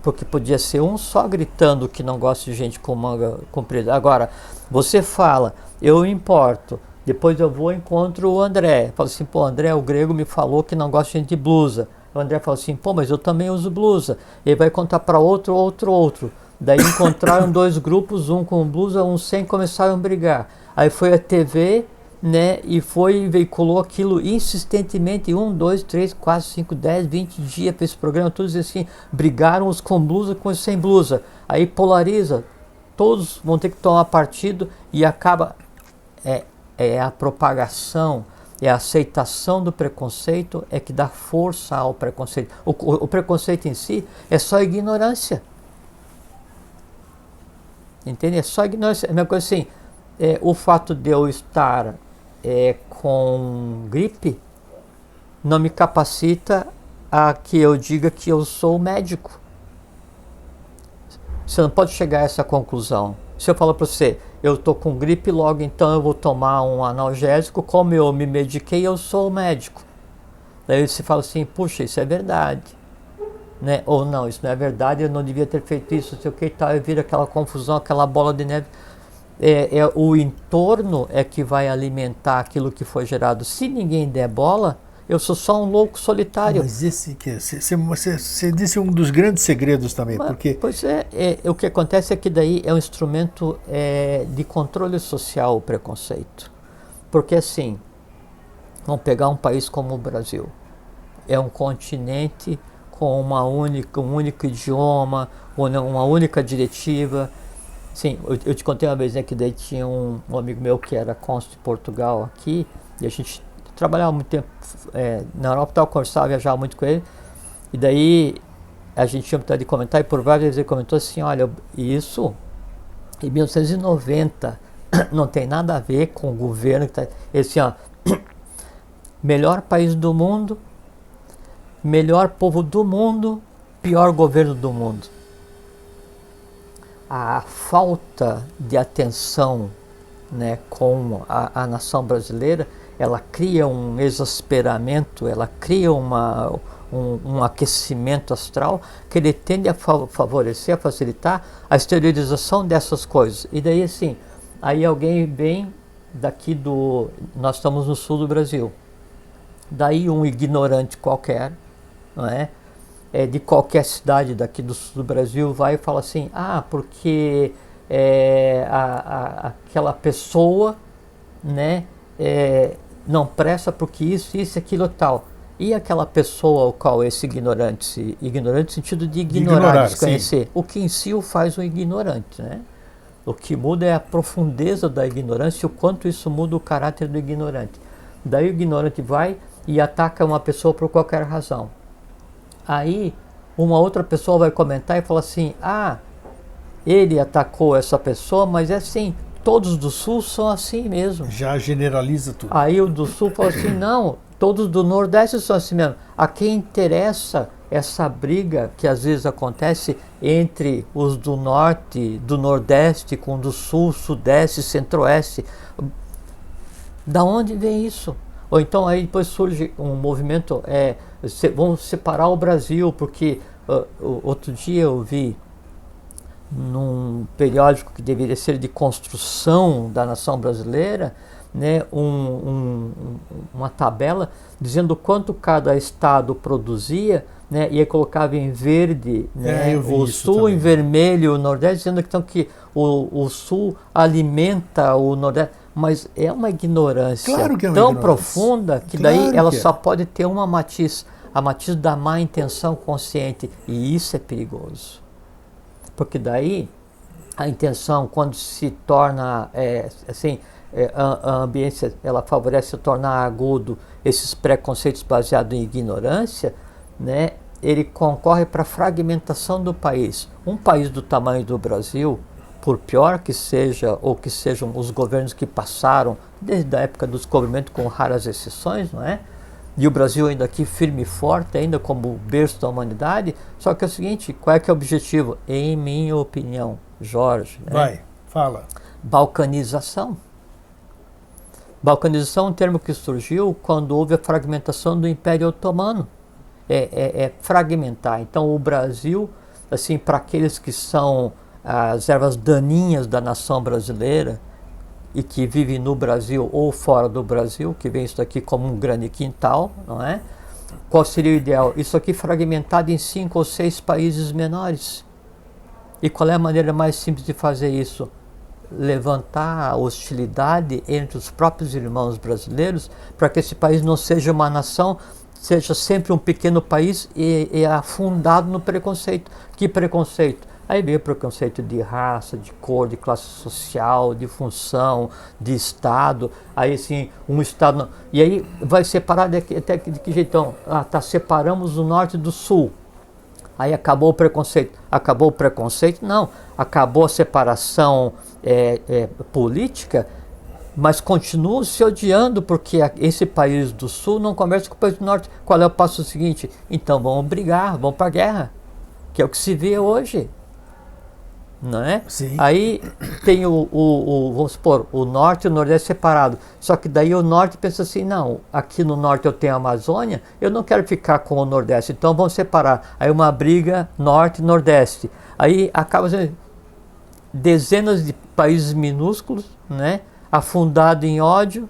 Porque podia ser um só gritando que não gosta de gente com manga comprida. Agora, você fala, eu importo. Depois eu vou e encontro o André. Falo assim, pô, André, o grego me falou que não gosta de gente de blusa. O André fala assim, pô, mas eu também uso blusa. Ele vai contar para outro. Daí encontraram dois grupos, um com blusa, um sem, começaram a brigar. Aí foi a TV, né, e veiculou aquilo insistentemente, 1, 2, 3, 4, 5, 10, 20 dias para esse programa, todos assim, brigaram os com blusa com os sem blusa. Aí polariza, todos vão ter que tomar partido e acaba, é a propagação, é a aceitação do preconceito é que dá força ao preconceito. O preconceito em si é só ignorância. Entende? É só ignorância. É a mesma coisa assim, o fato de eu estar com gripe não me capacita a que eu diga que eu sou médico. Você não pode chegar a essa conclusão. Se eu falar para você, eu estou com gripe, logo então eu vou tomar um analgésico, como eu me mediquei, eu sou médico. Daí você fala assim, puxa, isso é verdade. Né? Ou não, isso não é verdade, eu não devia ter feito isso, sei o que e tal, e vira aquela confusão, aquela bola de neve. O entorno é que vai alimentar aquilo que foi gerado. Se ninguém der bola, eu sou só um louco solitário. Mas esse que você disse um dos grandes segredos também, porque... Pois o que acontece é que daí é um instrumento de controle social o preconceito. Porque assim, vamos pegar um país como o Brasil. É um continente com um único idioma, uma única diretiva. Sim, eu te contei uma vez, né, que daí tinha um amigo meu que era cônsul de Portugal aqui, e a gente trabalhava muito tempo na Europa, conversava, viajava muito com ele, e daí a gente tinha vontade de comentar, e por várias vezes ele comentou assim, olha, isso em 1990 não tem nada a ver com o governo que tá, ele assim, ó, melhor país do mundo, melhor povo do mundo, pior governo do mundo. A falta de atenção, né, com a nação brasileira, ela cria um exasperamento, ela cria um aquecimento astral que ele tende a favorecer, a facilitar a exteriorização dessas coisas. E daí assim, aí alguém vem daqui nós estamos no sul do Brasil, daí um ignorante qualquer, não é? De qualquer cidade daqui do sul do Brasil vai e fala assim, porque aquela pessoa, né, não presta porque isso, aquilo e tal. E aquela pessoa ao qual esse ignorante no sentido de ignorar, desconhecer, sim. O que em si o faz um ignorante, né? O que muda é a profundeza da ignorância e o quanto isso muda o caráter do ignorante. Daí o ignorante vai e ataca uma pessoa por qualquer razão. Aí uma outra pessoa vai comentar e falar assim, ele atacou essa pessoa, mas é assim, todos do sul são assim mesmo. Já generaliza tudo. Aí o do sul fala assim, não, todos do nordeste são assim mesmo. A quem interessa essa briga que às vezes acontece entre os do norte, do nordeste, com do sul, sudeste, centro-oeste. Da onde vem isso? Ou então aí depois surge um movimento, vamos separar o Brasil, porque outro dia eu vi num periódico que deveria ser de construção da nação brasileira, né, uma tabela dizendo quanto cada estado produzia, né, e aí colocava em verde, né, o sul também. Em vermelho, o nordeste, dizendo então, que o sul alimenta o nordeste. Mas é uma ignorância tão profunda que daí ela só pode ter uma matiz, a matiz da má intenção consciente, e isso é perigoso. Porque daí a intenção, quando se torna a ambiência ela favorece tornar agudo esses preconceitos baseados em ignorância, né, ele concorre para a fragmentação do país. Um país do tamanho do Brasil, por pior que seja, ou que sejam os governos que passaram, desde a época do descobrimento, com raras exceções, não é? E o Brasil ainda aqui firme e forte, ainda como berço da humanidade. Só que é o seguinte, qual é que é o objetivo? Em minha opinião, Jorge. Né? Vai, fala. Balcanização. Balcanização é um termo que surgiu quando houve a fragmentação do Império Otomano. É fragmentar. Então o Brasil, assim, para aqueles que são as ervas daninhas da nação brasileira e que vivem no Brasil ou fora do Brasil, que vem isso aqui como um grande quintal, não é? Qual seria o ideal? Isso aqui fragmentado em 5 ou 6 países menores. E qual é a maneira mais simples de fazer isso? Levantar a hostilidade entre os próprios irmãos brasileiros para que esse país não seja uma nação, seja sempre um pequeno país e afundado no preconceito. Que preconceito? Aí veio o preconceito de raça, de cor, de classe social, de função, de Estado. Aí assim, um Estado... E aí vai separar até de que jeitão? Separamos o norte do sul. Aí acabou o preconceito. Acabou o preconceito? Não. Acabou a separação política, mas continuam se odiando porque esse país do sul não conversa com o país do norte. Qual é o passo seguinte? Então vamos brigar, vamos para a guerra, que é o que se vê hoje. Não é? Sim. Aí tem vamos supor, o norte e o nordeste separado. Só que daí o norte pensa assim, não, aqui no norte eu tenho a Amazônia, eu não quero ficar com o nordeste, então vamos separar. Aí uma briga norte e nordeste. Aí acaba sendo dezenas de países minúsculos, né, afundado em ódio.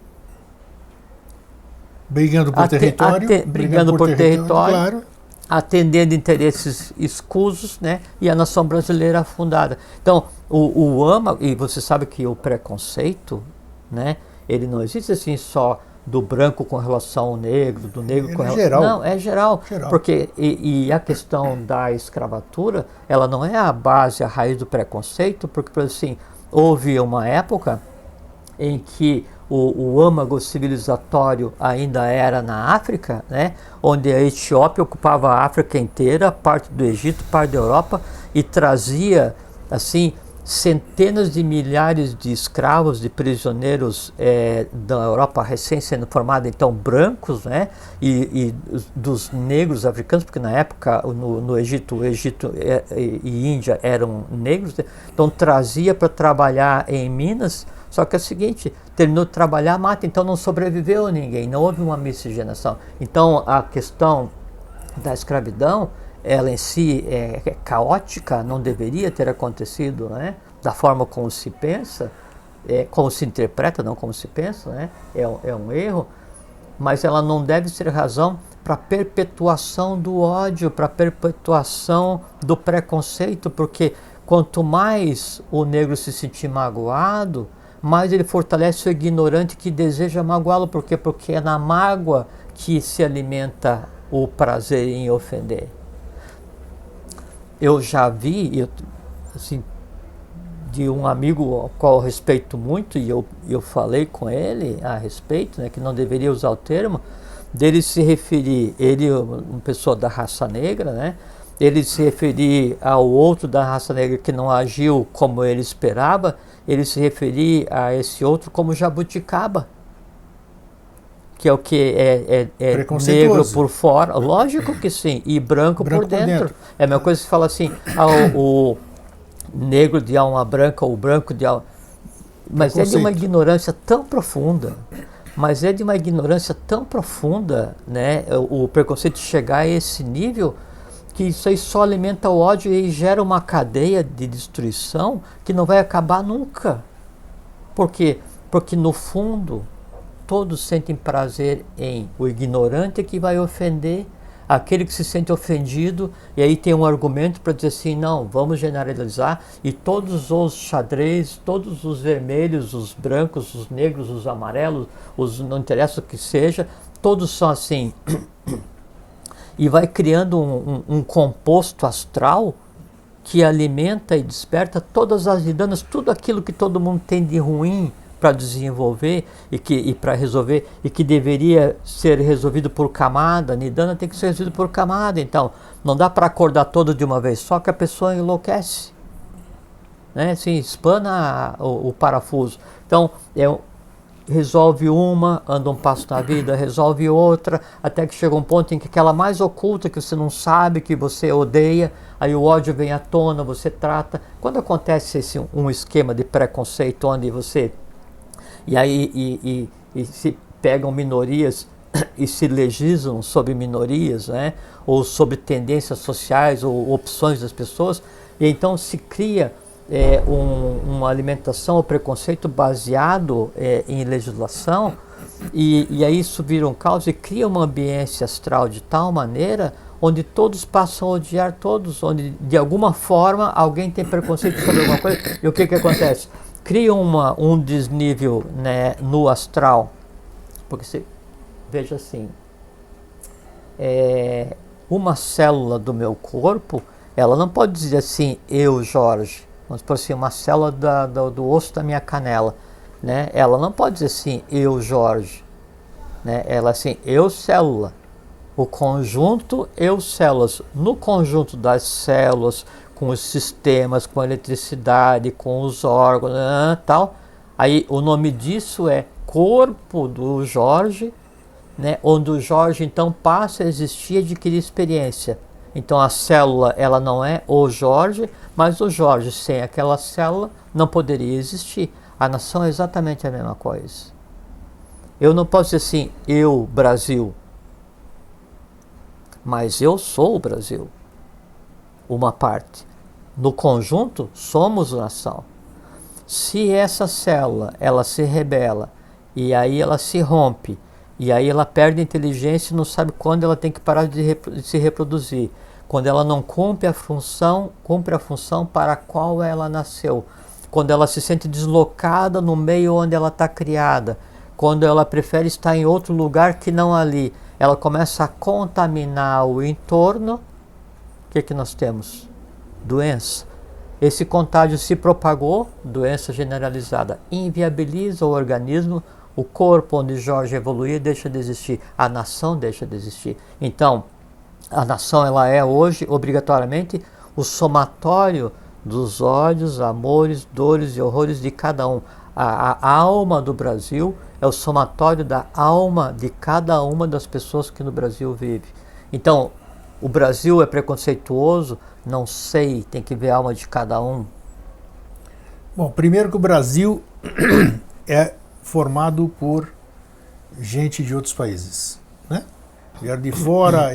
Brigando por território. Brigando por território. Claro. Atendendo interesses escusos, né, e a nação brasileira afundada. Então, o âmago, e você sabe que o preconceito, né, ele não existe assim só do branco com relação ao negro, do negro com relação... Geral. Não, é geral. Porque, e a questão da escravatura, ela não é a base, a raiz do preconceito, porque, por assim, houve uma época em que o âmago civilizatório ainda era na África, né, onde a Etiópia ocupava a África inteira, parte do Egito, parte da Europa, e trazia assim centenas de milhares de escravos, de prisioneiros da Europa recém sendo formada, então brancos, né, e dos negros africanos, porque na época no Egito, e Índia eram negros, né? Então trazia para trabalhar em Minas. Só que é o seguinte, terminou de trabalhar, mata, então não sobreviveu ninguém, não houve uma miscigenação. Então a questão da escravidão, ela em si é caótica, não deveria ter acontecido, né? Da forma como se pensa, como se interpreta, não como se pensa, né? É um erro, mas ela não deve ser razão para perpetuação do ódio, para perpetuação do preconceito, porque quanto mais o negro se sentir magoado, mais ele fortalece o ignorante que deseja magoá-lo. Por quê? Porque é na mágoa que se alimenta o prazer em ofender. Eu já vi, assim, de um amigo ao qual eu respeito muito, e eu falei com ele a respeito, né, que não deveria usar o termo, dele se referir, ele, uma pessoa da raça negra, né, ele se referir ao outro da raça negra que não agiu como ele esperava, ele se referir a esse outro como jabuticaba, que é o que é negro por fora, lógico que sim, e branco por dentro. É a mesma coisa que fala assim, o negro de alma branca ou branco de alma... Mas é de uma ignorância tão profunda, né, o preconceito chegar a esse nível, que isso aí só alimenta o ódio e gera uma cadeia de destruição que não vai acabar nunca. Por quê? Porque no fundo todos sentem prazer em o ignorante que vai ofender, aquele que se sente ofendido, e aí tem um argumento para dizer assim, não, vamos generalizar, e todos os xadrez, todos os vermelhos, os brancos, os negros, os amarelos, não interessa o que seja, todos são assim... E vai criando um composto astral que alimenta e desperta todas as lidanas, tudo aquilo que todo mundo tem de ruim para desenvolver e para resolver, e que deveria ser resolvido por camada. Nidana tem que ser resolvido por camada. Então, não dá para acordar todo de uma vez, só que a pessoa enlouquece, né? Assim, espana o parafuso. Então, resolve uma, anda um passo na vida, resolve outra, até que chega um ponto em que aquela mais oculta, que você não sabe, que você odeia, aí o ódio vem à tona, você trata. Quando acontece um esquema de preconceito onde você... E aí se pegam minorias e se legislam sobre minorias, né? Ou sobre tendências sociais ou opções das pessoas, e então se cria uma alimentação ou preconceito baseado em legislação, e aí isso vira um caos e cria uma ambiência astral de tal maneira onde todos passam a odiar todos, onde de alguma forma alguém tem preconceito sobre alguma coisa. E o que acontece? Cria um desnível, né, no astral, porque você veja assim, uma célula do meu corpo, ela não pode dizer assim, eu, Jorge. Vamos por assim, uma célula do osso da minha canela, né? Ela não pode dizer assim, eu, Jorge, né? Ela assim, eu, célula. O conjunto, eu, células. No conjunto das células, com os sistemas, com a eletricidade, com os órgãos, tal. Aí o nome disso é corpo do Jorge, né? Onde o Jorge então passa a existir e adquirir experiência. Então a célula, ela não é o Jorge, mas o Jorge sem aquela célula não poderia existir. A nação é exatamente a mesma coisa. Eu não posso dizer assim, eu, Brasil, mas eu sou o Brasil, uma parte. No conjunto, somos nação. Se essa célula, ela se rebela, e aí ela se rompe, e aí ela perde a inteligência e não sabe quando ela tem que parar de se reproduzir. Quando ela não cumpre a função para a qual ela nasceu. Quando ela se sente deslocada no meio onde ela está criada. Quando ela prefere estar em outro lugar que não ali. Ela começa a contaminar o entorno. O que nós temos? Doença. Esse contágio se propagou, doença generalizada. Inviabiliza o organismo. O corpo onde Jorge evoluía deixa de existir. A nação deixa de existir. Então, a nação, ela é hoje, obrigatoriamente, o somatório dos ódios, amores, dores e horrores de cada um. A alma do Brasil é o somatório da alma de cada uma das pessoas que no Brasil vive. Então, o Brasil é preconceituoso? Não sei, tem que ver a alma de cada um. Bom, primeiro que o Brasil é formado por gente de outros países, né? Vieram de fora,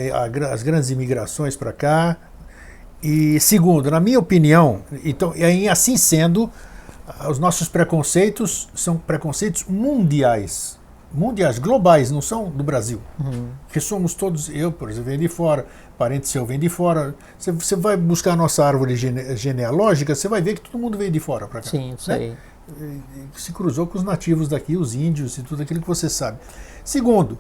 as grandes imigrações para cá. E segundo, na minha opinião, então, e assim sendo, os nossos preconceitos são preconceitos mundiais, globais, não são do Brasil. Porque somos todos, eu, por exemplo, venho de fora, parente seu vem de fora. Você vai buscar a nossa árvore genealógica, você vai ver que todo mundo veio de fora para cá. Sim, sei. Né? Se cruzou com os nativos daqui, os índios e tudo aquilo que você sabe. Segundo,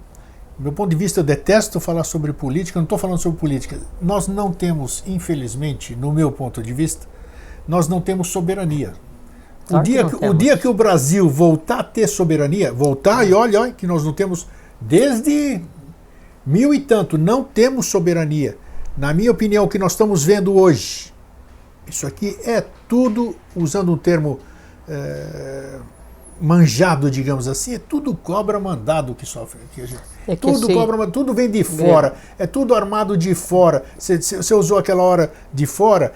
do meu ponto de vista, eu detesto falar sobre política, não estou falando sobre política. Nós não temos, infelizmente, no meu ponto de vista, nós não temos soberania. O dia que o Brasil voltar a ter soberania, e olha que nós não temos, desde 1000 e tanto, não temos soberania. Na minha opinião, o que nós estamos vendo hoje, isso aqui é tudo, usando um termo manjado, digamos assim, é tudo cobra mandado que sofre. Tudo vem de fora, é tudo armado de fora. Você usou aquela hora de fora.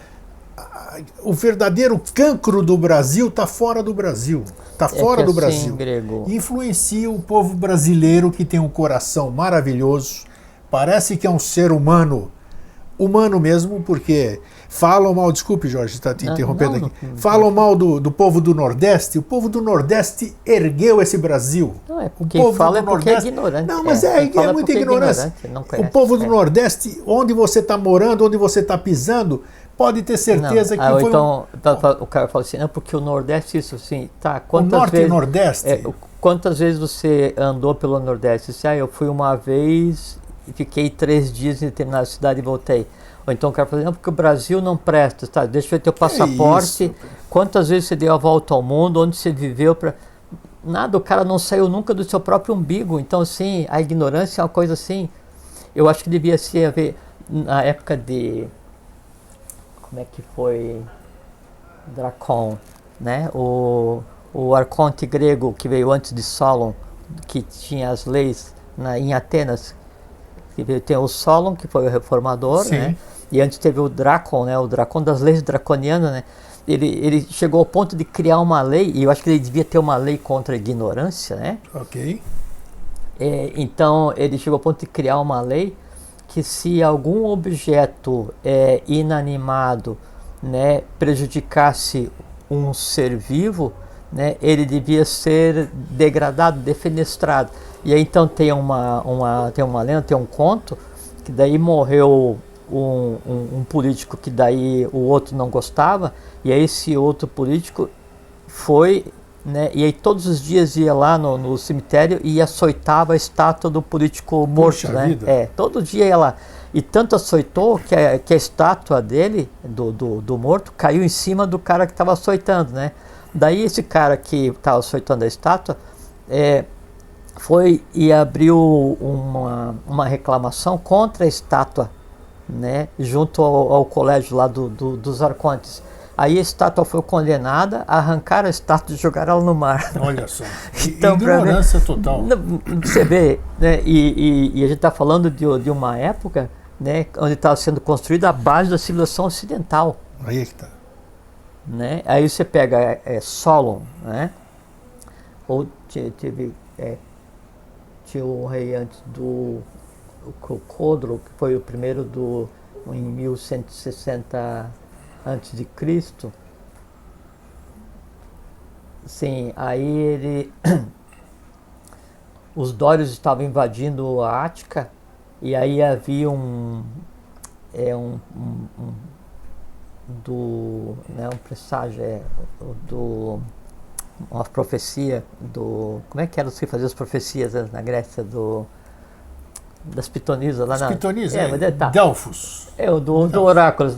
O verdadeiro cancro do Brasil está fora do Brasil. Está fora do Brasil. Grego. Influencia o povo brasileiro, que tem um coração maravilhoso. Parece que é um ser humano mesmo, porque falam mal, desculpe, Jorge, está te interrompendo aqui. Falam mal do povo do Nordeste. O povo do Nordeste ergueu esse Brasil. Não, é quem fala é porque é ignorante. Não, mas é muita ignorância. O povo do Nordeste, onde você está morando, onde você está pisando, pode ter certeza que foi então, o cara fala assim, não, porque o Nordeste, isso assim, tá, o Norte e Nordeste. Quantas vezes você andou pelo Nordeste? Você, eu fui uma vez e fiquei 3 dias em determinada cidade e voltei. Ou então o cara fala, não, porque o Brasil não presta, tá? Deixa eu ver teu passaporte. Quantas vezes você deu a volta ao mundo, onde você viveu para... nada, o cara não saiu nunca do seu próprio umbigo. Então, assim, a ignorância é uma coisa assim. Eu acho que devia ser a ver na época de. Como é que foi? Dracon, né? O arconte grego que veio antes de Solon, que tinha as leis em Atenas. Tem o Solon, que foi o reformador, né? E antes teve o Dracon, né? O Dracon das leis draconianas, né? Ele chegou ao ponto de criar uma lei, e eu acho que ele devia ter uma lei contra a ignorância, né? Ok. Então, ele chegou ao ponto de criar uma lei que se algum objeto inanimado, né, prejudicasse um ser vivo, né, ele devia ser degradado, defenestrado. E aí então tem uma lenda, tem um conto, que daí morreu um político que daí o outro não gostava, e aí esse outro político foi, né, e aí todos os dias ia lá no cemitério e açoitava a estátua do político morto, né? Vida. Todo dia ia lá. E tanto açoitou que a estátua dele, do morto, caiu em cima do cara que estava açoitando, né? Daí esse cara que estava açoitando a estátua foi e abriu uma reclamação contra a estátua, né? Junto ao colégio lá dos arcontes. Aí a estátua foi condenada, arrancaram a estátua e jogaram ela no mar. Olha só, então, ignorância total. Você vê, né? E a gente está falando de uma época, né, onde estava sendo construída a base da civilização ocidental. Aí é que tá. Né? Aí você pega Solon, né? Ou tinha um rei antes do Codro, que foi o primeiro em 1160 antes de Cristo. Sim, aí os dórios estavam invadindo a Ática, e aí havia um presságio, uma profecia como é que era se fazer as profecias na Grécia das pitonisas lá Delfos. Do oráculo,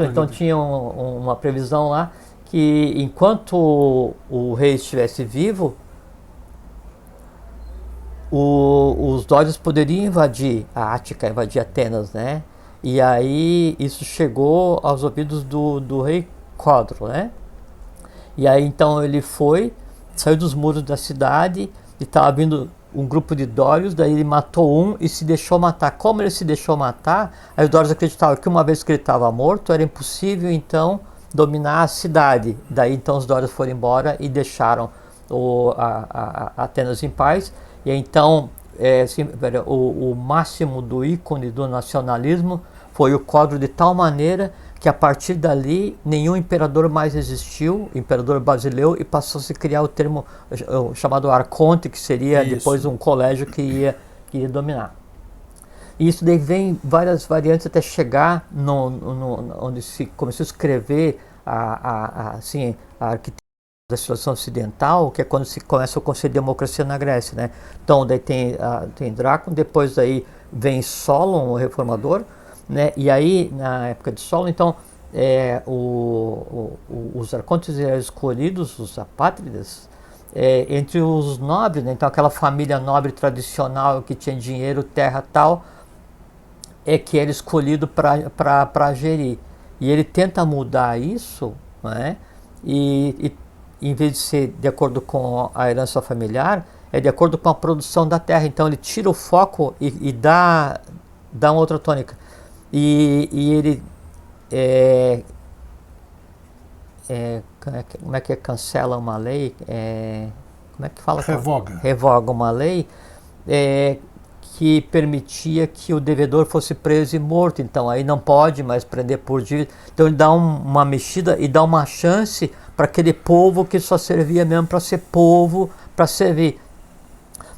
então tinha uma previsão lá que enquanto o rei estivesse vivo, os dórios poderiam invadir a Ática, invadir Atenas, né? E aí isso chegou aos ouvidos do rei Codro, né? E aí então ele saiu dos muros da cidade e estava vindo um grupo de dórios, daí ele matou um e se deixou matar. Como ele se deixou matar, aí os dórios acreditavam que uma vez que ele estava morto, era impossível então dominar a cidade. Daí então os dórios foram embora e deixaram Atenas em paz. E então o máximo do ícone do nacionalismo foi o Codro, de tal maneira que a partir dali nenhum imperador mais existiu, imperador basileu, e passou a se criar o termo chamado arconte, que seria depois um colégio que ia dominar. E isso daí vem várias variantes até chegar onde se começou a escrever a arquitetura da civilização ocidental, que é quando se começa a conceder democracia na Grécia, né? Então daí tem Drácula, depois daí vem Solon, o reformador, né? E aí na época de Solon, então os arcontes eram escolhidos, os apátridas, entre os nobres, né? Então aquela família nobre tradicional que tinha dinheiro, terra tal, que era escolhido para gerir. E ele tenta mudar isso, né? E em vez de ser de acordo com a herança familiar, é de acordo com a produção da terra. Então ele tira o foco e dá uma outra tônica. E ele como é que cancela uma lei? Como é que fala? Revoga uma lei que permitia que o devedor fosse preso e morto. Então aí não pode mais prender por dívida. Então ele dá uma mexida e dá uma chance para aquele povo que só servia mesmo para ser povo, para servir.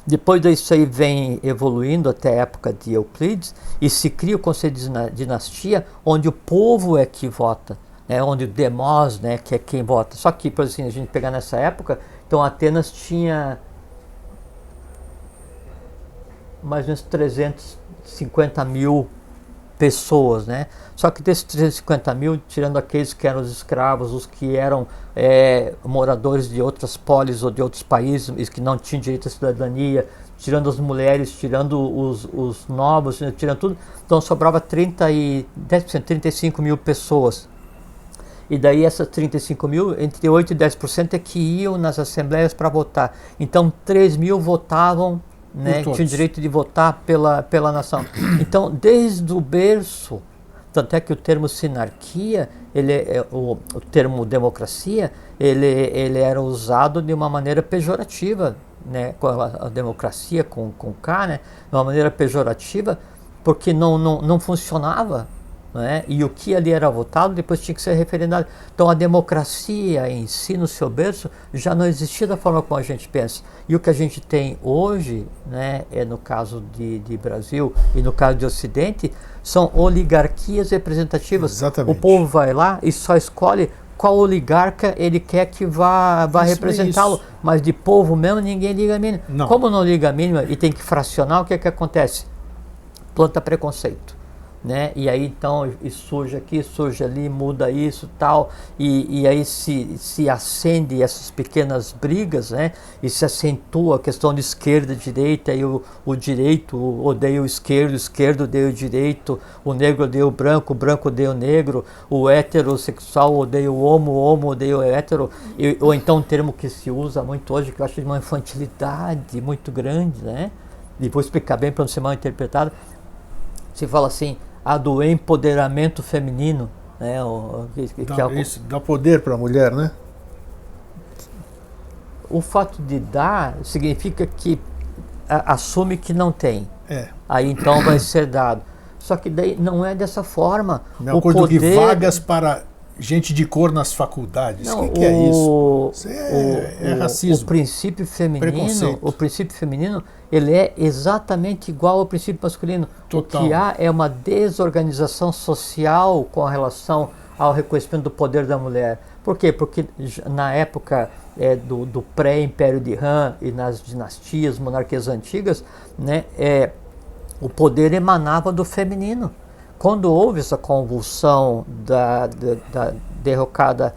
Depois disso aí vem evoluindo até a época de Euclides e se cria o conceito de dinastia, onde o povo é que vota, né? Onde o demos, né, que é quem vota. Só que, por assim, a gente pegar nessa época, então Atenas tinha mais ou menos 350 mil pessoas, né? Só que desses 350 mil, tirando aqueles que eram os escravos, os que eram moradores de outras polis ou de outros países que não tinham direito à cidadania, tirando as mulheres, tirando os novos, tirando tudo, então sobrava 10%, 35 mil pessoas. E daí essas 35 mil, entre 8% e 10% é que iam nas assembleias para votar. Então 3 mil votavam, né, tinham direito de votar pela nação. Então, desde o berço, tanto é que o termo sinarquia, o termo democracia, ele era usado de uma maneira pejorativa, né, com a democracia com K, né, de uma maneira pejorativa, porque não funcionava. Né? E o que ali era votado depois tinha que ser referendado. Então a democracia em si, no seu berço, já não existia da forma como a gente pensa. E o que a gente tem hoje, né, no caso de Brasil e no caso de Ocidente, são oligarquias representativas. Exatamente. O povo vai lá e só escolhe qual oligarca ele quer que vá representá-lo. Mas de povo mesmo ninguém liga a mínima. Não. Como não liga a mínima e tem que fracionar, o que acontece? Planta preconceito. Né? E aí então surge aqui, surge ali, muda isso tal, e aí se acende essas pequenas brigas, né? E se acentua a questão de esquerda e direita, e o direito odeia o esquerdo odeia o direito, o negro odeia o branco odeia o negro, o heterossexual odeia o homo odeia o hétero, ou então um termo que se usa muito hoje, que eu acho de uma infantilidade muito grande, né? E vou explicar bem para não ser mal interpretado. Se fala assim, do empoderamento feminino, né? Isso dá poder para a mulher, né? O fato de dar significa que assume que não tem. Aí então vai ser dado. Só que daí não é dessa forma. Não, o poder... que vagas para gente de cor nas faculdades. O que é isso? Isso é racismo. O princípio feminino, ele é exatamente igual ao princípio masculino. Total. O que há é uma desorganização social com relação ao reconhecimento do poder da mulher. Por quê? Porque na época do pré-império de Han e nas dinastias, monarquias antigas, né, o poder emanava do feminino. Quando houve essa convulsão da derrocada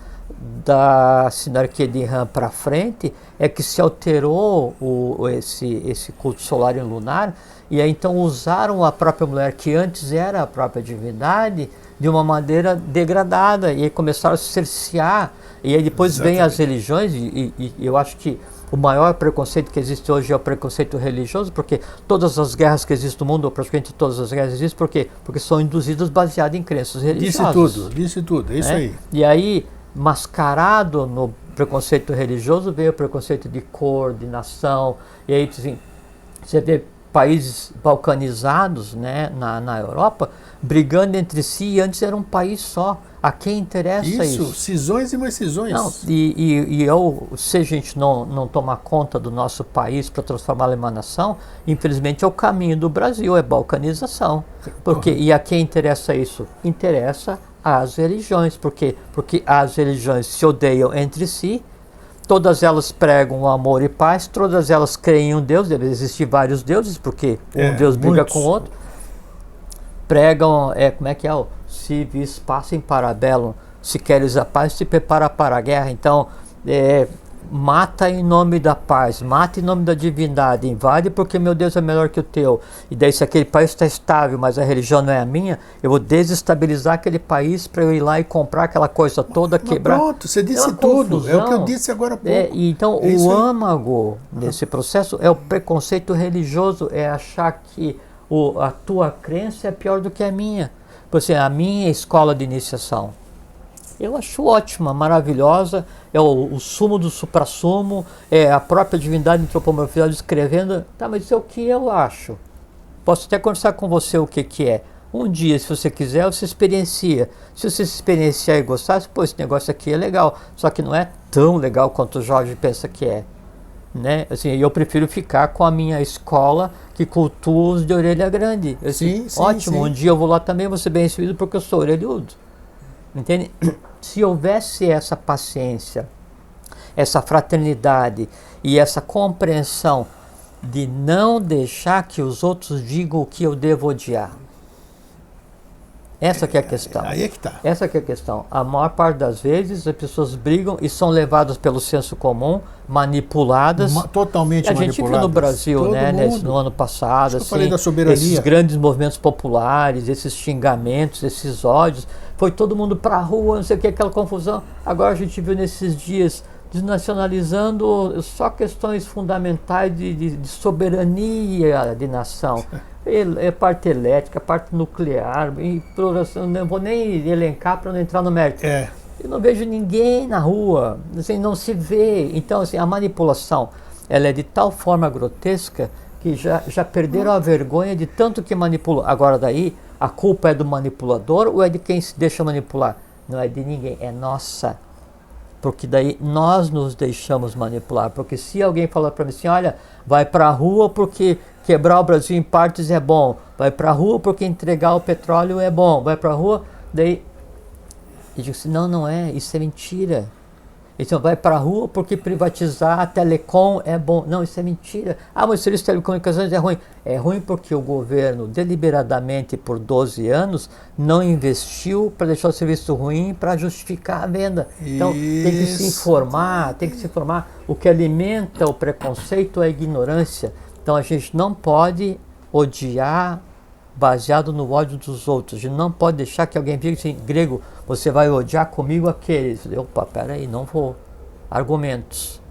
da sinarquia de Han para frente, é que se alterou esse culto solar e lunar, e aí então usaram a própria mulher, que antes era a própria divindade, de uma maneira degradada, e aí começaram a cercear, e aí depois vem as religiões, e eu acho que o maior preconceito que existe hoje é o preconceito religioso, porque todas as guerras que existem no mundo, ou praticamente todas as guerras existem, por quê? Porque são induzidas baseadas em crenças religiosas. Disse tudo, é isso aí. E aí, mascarado no preconceito religioso, veio o preconceito de cor, de nação, e aí assim, você vê países balcanizados, né, na Europa, brigando entre si, e antes era um país só. A quem interessa isso? Isso, cisões e mais cisões. Não, se a gente não tomar conta do nosso país para transformá-lo em uma nação, infelizmente é o caminho do Brasil, é balcanização. E a quem interessa isso? Interessa às religiões. Por quê? Porque as religiões se odeiam entre si, todas elas pregam o amor e paz, todas elas creem em um Deus, deve existir vários deuses, porque um Deus briga com o outro. Pregam, como é que é? Se vis pacem para bellum, se queres a paz, se prepara para a guerra. Então, mata em nome da paz, mata em nome da divindade, invade porque meu Deus é melhor que o teu. E daí, se aquele país está estável, mas a religião não é a minha, eu vou desestabilizar aquele país para eu ir lá e comprar aquela coisa toda, quebrar. Pronto, você disse tudo, confusão. É o que eu disse agora há pouco. Então, o âmago nesse processo é o preconceito religioso, é achar que a tua crença é pior do que a minha. Por exemplo, a minha escola de iniciação, eu acho ótima, maravilhosa, é o sumo do suprassumo, é a própria divindade antropomorfizada escrevendo. Tá, mas isso é o que eu acho. Posso até conversar com você o que é. Um dia, se você quiser, você experiencia. Se você se experienciar e gostar, pô, esse negócio aqui é legal. Só que não é tão legal quanto o Jorge pensa que é. Né? Assim, eu prefiro ficar com a minha escola que cultua os de orelha grande. Sim, ótimo, sim. Um dia eu vou lá também, vou ser bem recebido porque eu sou orelhudo. Entende? Se houvesse essa paciência, essa fraternidade e essa compreensão de não deixar que os outros digam o que eu devo odiar. Essa que é a questão. Aí é que tá. Essa que é a questão. A maior parte das vezes as pessoas brigam e são levadas pelo senso comum, manipuladas. Totalmente manipuladas. A gente viu no Brasil, né, no ano passado, assim, eu falei da soberania. Esses grandes movimentos populares, esses xingamentos, esses ódios. Foi todo mundo pra rua, não sei o que, aquela confusão. Agora a gente viu nesses dias desnacionalizando só questões fundamentais de soberania de nação. Parte elétrica, parte nuclear, não vou nem elencar para não entrar no mérito. Eu não vejo ninguém na rua, assim, não se vê. Então, assim, a manipulação, ela é de tal forma grotesca que já perderam a vergonha de tanto que manipulam. Agora daí, a culpa é do manipulador ou é de quem se deixa manipular? Não é de ninguém, é nossa. Porque daí nós nos deixamos manipular. Porque se alguém falar para mim assim, olha, vai para a rua porque quebrar o Brasil em partes é bom, vai para a rua porque entregar o petróleo é bom, vai para a rua, daí eu digo assim, não é, isso é mentira. Então vai para a rua porque privatizar a telecom é bom. Não, isso é mentira. Ah, mas o serviço de telecomunicações é ruim. É ruim porque o governo, deliberadamente por 12 anos, não investiu para deixar o serviço ruim para justificar a venda. Então tem que se informar, O que alimenta o preconceito é a ignorância. Então a gente não pode odiar baseado no ódio dos outros. A gente não pode deixar que alguém diga assim, Grego, você vai odiar comigo aqueles. Opa, peraí, não vou. Argumentos.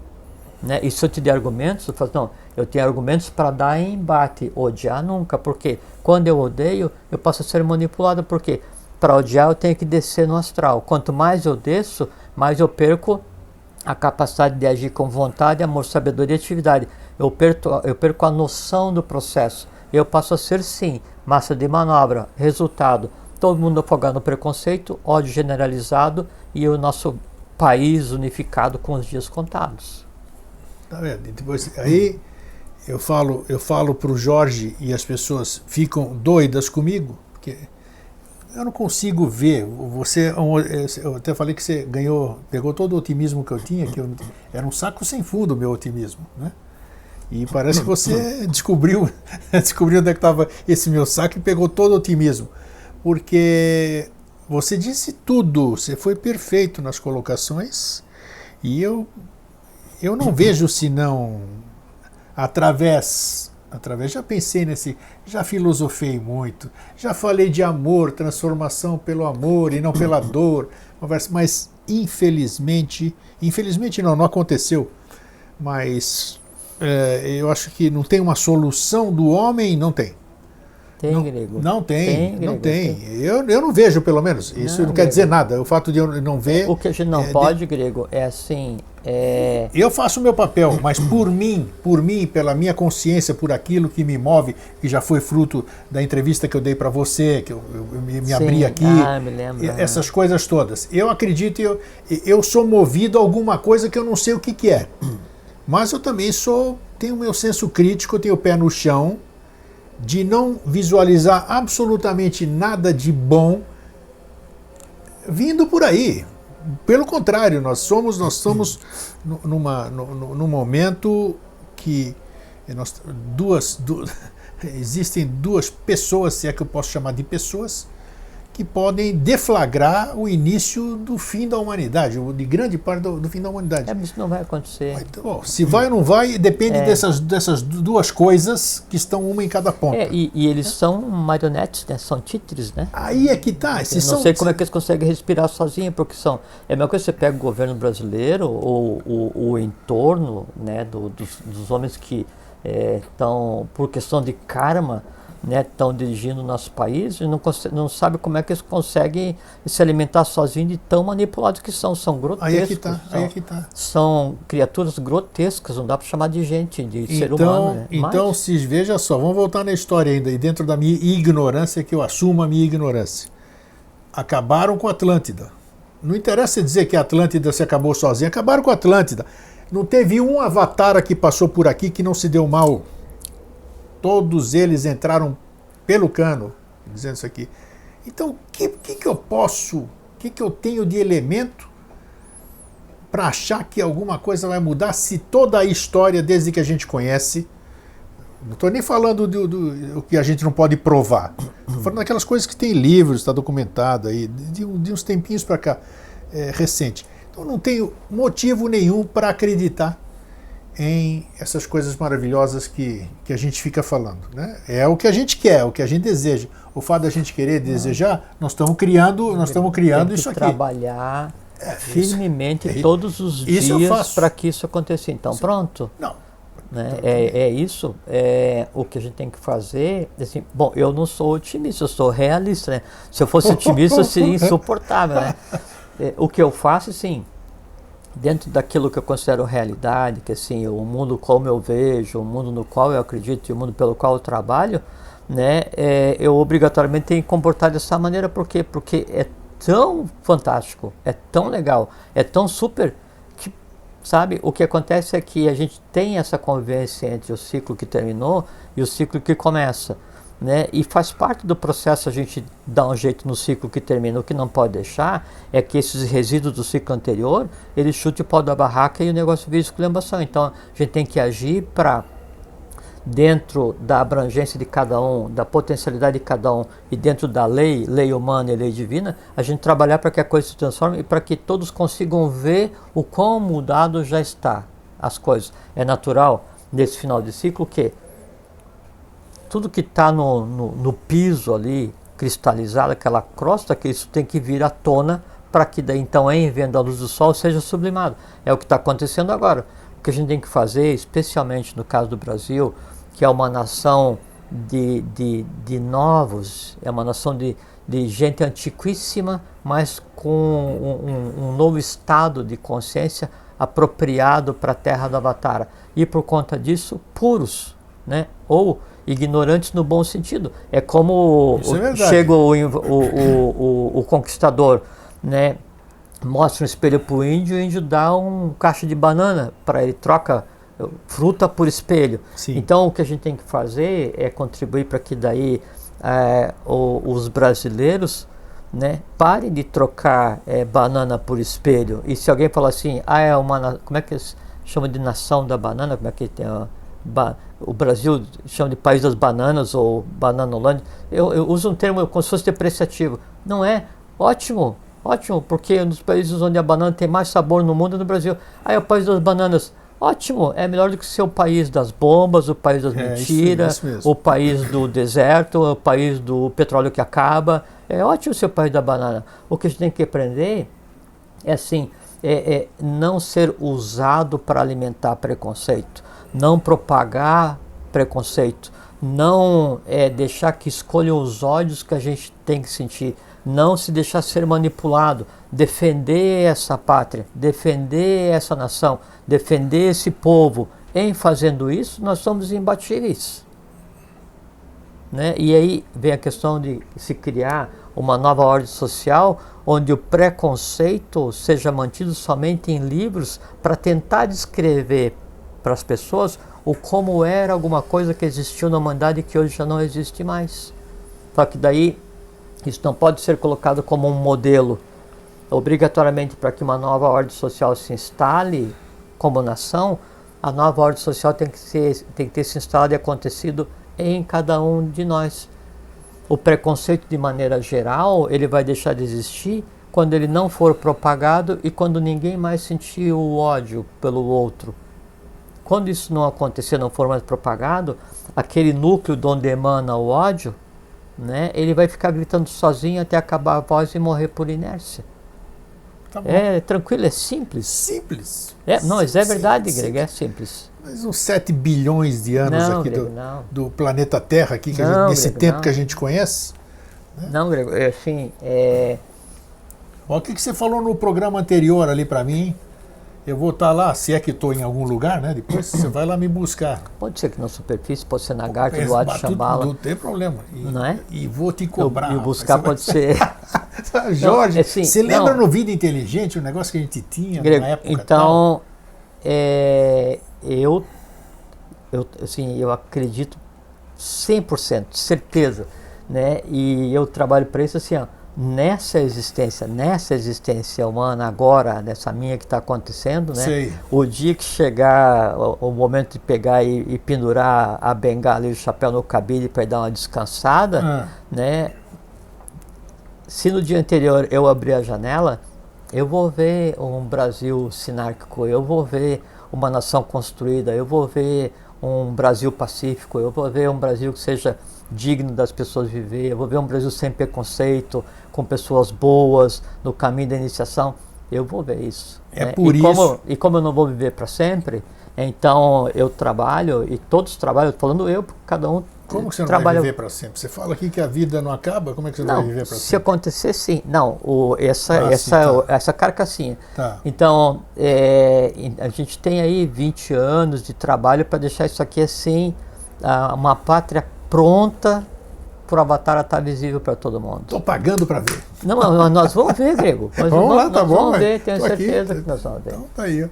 Né? E se eu te der argumentos, eu falo, não, eu tenho argumentos para dar em embate. Odiar nunca, porque quando eu odeio, eu posso ser manipulado, porque para odiar eu tenho que descer no astral. Quanto mais eu desço, mais eu perco a capacidade de agir com vontade, amor, sabedoria e atividade. Eu perco a noção do processo. Eu passo a ser, sim, massa de manobra. Resultado, todo mundo afogado no preconceito, ódio generalizado e o nosso país unificado com os dias contados. Tá vendo? Depois, aí eu falo para o Jorge e as pessoas ficam doidas comigo, porque eu não consigo ver. Eu até falei que você pegou todo o otimismo que eu tinha, era um saco sem fundo o meu otimismo, né? E parece que você descobriu onde é que estava esse meu saco e pegou todo o otimismo. Porque você disse tudo, você foi perfeito nas colocações e eu não vejo senão através, já pensei já filosofei muito, já falei de amor, transformação pelo amor e não pela dor, mas infelizmente não aconteceu, mas eu acho que não tem uma solução do homem, não tem. Tem, Grego. Não tem. Eu não vejo, pelo menos. Isso não quer dizer nada. O fato de eu não ver... O que a gente não pode, Grego, é assim... Eu faço o meu papel, mas por mim, pela minha consciência, por aquilo que me move, que já foi fruto da entrevista que eu dei para você, que eu me abri aqui, me lembro, essas coisas todas. Eu acredito, eu sou movido a alguma coisa que eu não sei o que é. Mas eu também tenho o meu senso crítico, eu tenho o pé no chão, de não visualizar absolutamente nada de bom vindo por aí. Pelo contrário, nós estamos num momento que existem duas pessoas, se é que eu posso chamar de pessoas, que podem deflagrar o início do fim da humanidade, ou de grande parte do fim da humanidade. Mas isso não vai acontecer. Então, se vai ou não vai, depende dessas duas coisas que estão uma em cada ponta. E eles são marionetes, né? São títeres, né? Aí é que tá. Eu não sei como é que eles conseguem respirar sozinhos, porque é a mesma coisa que você pega o governo brasileiro ou o entorno, né, dos homens que estão, por questão de karma, estão dirigindo o nosso país e não sabe como é que eles conseguem se alimentar sozinhos de tão manipulados que são. São grotescos. Aí é que tá. São criaturas grotescas, não dá para chamar de gente, de ser humano. Né? Então, veja só, vamos voltar na história ainda, e dentro da minha ignorância, que eu assumo a minha ignorância. Acabaram com a Atlântida. Não interessa dizer que a Atlântida se acabou sozinha, acabaram com a Atlântida. Não teve um avatar que passou por aqui que não se deu mal. Todos eles entraram pelo cano, dizendo isso aqui. Então, o que eu tenho de elemento para achar que alguma coisa vai mudar se toda a história, desde que a gente conhece, Não estou nem falando do que a gente não pode provar. Estou falando daquelas coisas que tem livros, está documentado aí, de uns tempinhos para cá, recente. Então não tenho motivo nenhum para acreditar em essas coisas maravilhosas que a gente fica falando, né? É o que a gente quer, é o que a gente deseja. O fato da gente querer desejar, nós estamos criando isso aqui. Trabalhar firmemente todos os dias para que isso aconteça. Então, pronto. Não. Né? Isso, o que a gente tem que fazer. Assim, bom, eu não sou otimista, eu sou realista. Né? Se eu fosse otimista, seria insuportável. Né? O que eu faço, assim, dentro daquilo que eu considero realidade, que assim, o mundo como eu vejo, o mundo no qual eu acredito e o mundo pelo qual eu trabalho, né, eu obrigatoriamente tenho que comportar dessa maneira. Por quê? Porque é tão fantástico, é tão legal, é tão super, que, sabe, o que acontece é que a gente tem essa convivência entre o ciclo que terminou e o ciclo que começa. Né? E faz parte do processo a gente dar um jeito no ciclo que termina. O que não pode deixar é que esses resíduos do ciclo anterior, ele chute o pau da barraca e o negócio vira esculhambação. Então a gente tem que agir para, dentro da abrangência de cada um, da potencialidade de cada um e dentro da lei humana e lei divina, a gente trabalhar para que a coisa se transforme e para que todos consigam ver o quão mudado já está as coisas. É natural, nesse final de ciclo, que tudo que está no piso ali, cristalizado, aquela crosta, que isso tem que vir à tona para que daí então, em vendo a luz do sol, seja sublimado. É o que está acontecendo agora. O que a gente tem que fazer, especialmente no caso do Brasil, que é uma nação de novos, é uma nação de gente antiquíssima, mas com um novo estado de consciência apropriado para a terra do Avatara. E por conta disso, puros, né? Ou ignorantes no bom sentido. É como chega o conquistador, né? Mostra um espelho para o índio dá um caixa de banana para ele, troca fruta por espelho. Sim. Então o que a gente tem que fazer é contribuir para que daí os brasileiros, né, parem de trocar banana por espelho. E se alguém falar assim, como é que eles chamam de nação da banana? Como é que tem o Brasil chama de país das bananas ou bananolândia? Eu uso um termo como se fosse depreciativo. Não é? Ótimo, porque nos países onde a banana tem mais sabor no mundo é no Brasil. É o país das bananas. Ótimo, é melhor do que ser o país das bombas, o país das mentiras, o país do deserto, o país do petróleo que acaba. É ótimo ser o país da banana. O que a gente tem que aprender é assim, não ser usado para alimentar preconceito, não propagar preconceito, não deixar que escolham os ódios que a gente tem que sentir, não se deixar ser manipulado, defender essa pátria, defender essa nação, defender esse povo. Em fazendo isso, nós somos imbatíveis. Né? E aí vem a questão de se criar uma nova ordem social, onde o preconceito seja mantido somente em livros para tentar descrever para as pessoas o como era alguma coisa que existiu na humanidade e que hoje já não existe mais. Só que daí isso não pode ser colocado como um modelo obrigatoriamente para que uma nova ordem social se instale como nação. A nova ordem social tem que ter se instalado e acontecido em cada um de nós. O preconceito, de maneira geral, ele vai deixar de existir quando ele não for propagado e quando ninguém mais sentir o ódio pelo outro. Quando isso não acontecer, não for mais propagado, aquele núcleo de onde emana o ódio, né, ele vai ficar gritando sozinho até acabar a voz e morrer por inércia. Tá bom. É tranquilo, é simples. Simples. Mas é verdade, Greg, é simples. Mas uns 7 bilhões de anos aqui Greg, do planeta Terra, aqui, nesse tempo que a gente conhece. Né? Não, Greg, assim... O que você falou no programa anterior ali para mim? Eu vou estar lá, se é que estou em algum lugar, né? Depois você vai lá me buscar. Pode ser que na superfície, pode ser na Gártea, do Adi Shambhala. Não tem problema. Não é? E vou te cobrar. E buscar pode ser... Jorge, você lembra no Vida Inteligente, o negócio que a gente tinha na época? Então, eu acredito 100%, certeza, né? E eu trabalho para isso assim, ó, nessa existência humana agora, nessa minha que está acontecendo, né? Sei. O dia que chegar o momento de pegar e pendurar a bengala e o chapéu no cabide para dar uma descansada, né? Se no dia anterior eu abrir a janela, eu vou ver um Brasil sinárquico, eu vou ver uma nação construída, eu vou ver um Brasil pacífico, eu vou ver um Brasil que seja digno das pessoas viver, eu vou ver um Brasil sem preconceito, com pessoas boas, no caminho da iniciação, eu vou ver isso. É, né? Por isso... E como eu não vou viver para sempre, então eu trabalho, e todos trabalham, falando eu, porque cada um Como que você não trabalha... vai viver para sempre? Você fala aqui que a vida não acaba, como é que você não, vai viver para sempre? Se acontecer, sim. Não, essa carcassinha. Tá. Então, a gente tem aí 20 anos de trabalho para deixar isso aqui assim, uma pátria pronta para o Avatar estar visível para todo mundo. Estou pagando para ver. Não, nós vamos ver, Grego. Vamos lá, tá bom. Vamos ver, tenho certeza aqui, que nós vamos ver. Então tá aí. Eu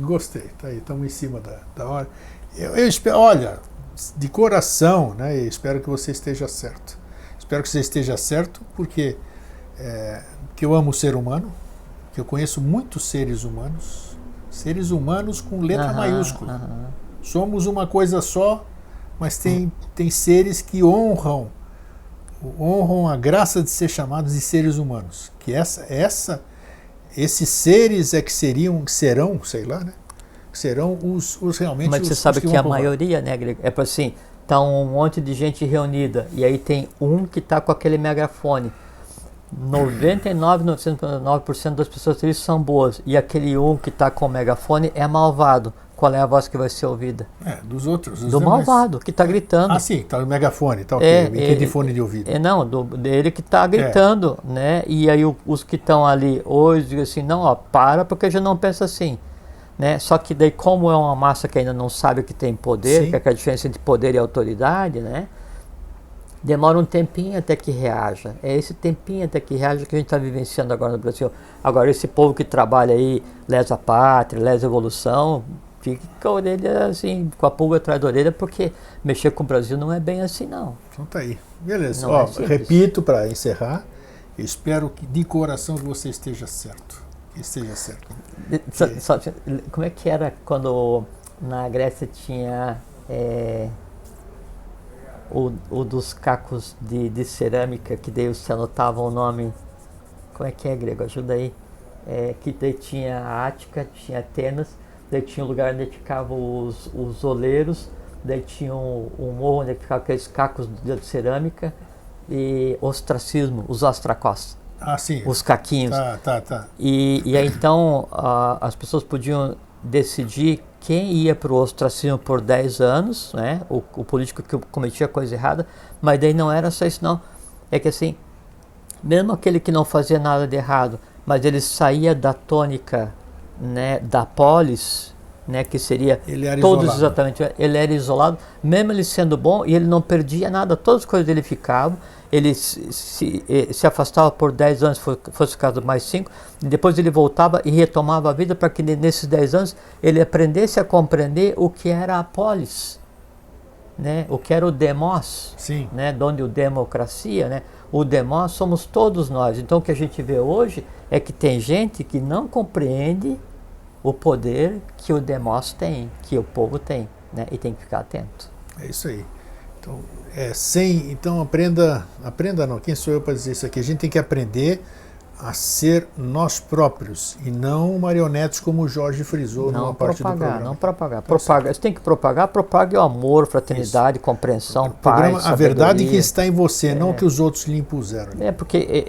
gostei, tá aí, estamos em cima da hora. Eu espero, olha, de coração, né, eu espero que você esteja certo. Espero que você esteja certo, porque que eu amo o ser humano, que eu conheço muitos seres humanos com letra maiúscula. Somos uma coisa só, mas tem seres que honram a graça de ser chamados de seres humanos. Que esses seres que serão, sei lá, né? Que serão os realmente. Mas você sabe que a maioria, né, Grego? É para assim, tá um monte de gente reunida e aí tem um que tá com aquele megafone. 99,9% das pessoas felizes são boas e aquele um que tá com o megafone é malvado. Qual é a voz que vai ser ouvida? Dos outros. Do malvado, que está gritando. Ah, sim, tá no megafone, tá ok. Quem tem fone de ouvido. Dele que está gritando, né? E aí os que estão ali hoje dizem assim, não, ó, para, porque já não pensa assim. Né? Só que daí, como é uma massa que ainda não sabe que tem poder, que é a diferença entre poder e autoridade, né? Demora um tempinho até que reaja. É esse tempinho até que reaja que a gente está vivenciando agora no Brasil. Agora, esse povo que trabalha aí, lesa a pátria, lesa a evolução, fique com a orelha assim, com a pulga atrás da orelha, porque mexer com o Brasil não é bem assim, não. Então tá aí. Beleza. Repito para encerrar, eu espero que de coração que você esteja certo. Que esteja certo. Como é que era quando na Grécia tinha o dos cacos de cerâmica, que daí você anotava o nome? Como é que é, Grego? Ajuda aí. Que daí tinha a Ática, tinha Atenas, daí tinha o lugar onde ficavam os oleiros, daí tinha um morro onde ficavam aqueles cacos de cerâmica, e ostracismo, os ostracós. Ah, sim. Os caquinhos. Tá. E aí então as pessoas podiam decidir quem ia para o ostracismo por 10 anos, né? O político que cometia coisa errada, mas daí não era só isso não. É que assim, mesmo aquele que não fazia nada de errado, mas ele saía da tônica, né, da polis, né, que seria todos isolado. Exatamente, ele era isolado, mesmo ele sendo bom, e ele não perdia nada, todas as coisas dele ficavam, ele se afastava por 10 anos, fosse o caso mais 5, e depois ele voltava e retomava a vida para que nesses 10 anos ele aprendesse a compreender o que era a polis, né, o que era o demos, né, de onde o democracia, né, o demos somos todos nós. Então o que a gente vê hoje é que tem gente que não compreende o poder que o demos tem, que o povo tem, né, e tem que ficar atento. É isso aí. Então aprenda não, quem sou eu para dizer isso aqui? A gente tem que aprender a ser nós próprios e não marionetes como o Jorge frisou numa parte do programa. Não propagar. Você tem que propague o amor, fraternidade, compreensão, paz, a verdade que está em você, não que os outros lhe impuseram. Porque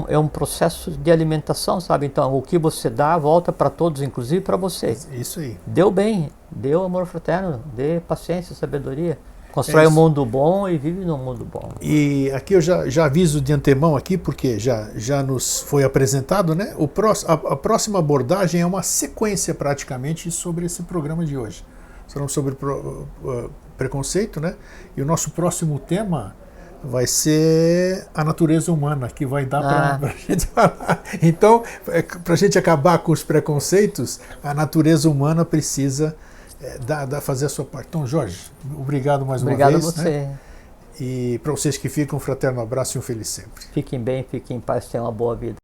é um processo de alimentação, sabe? Então, o que você dá, volta para todos, inclusive para você. Isso aí. Deu bem, deu amor fraterno, dê paciência, sabedoria. Constrói um mundo bom e vive num mundo bom. E aqui eu já aviso de antemão aqui, porque já nos foi apresentado, né? A próxima abordagem é uma sequência praticamente sobre esse programa de hoje. Falamos sobre preconceito, né? E o nosso próximo tema vai ser a natureza humana, que vai dar para a gente falar. Então, para a gente acabar com os preconceitos, a natureza humana precisa fazer a sua parte. Então, Jorge, obrigado mais uma vez. Obrigado a você. Né? E para vocês que ficam, um fraterno abraço e um feliz sempre. Fiquem bem, fiquem em paz, tenham uma boa vida.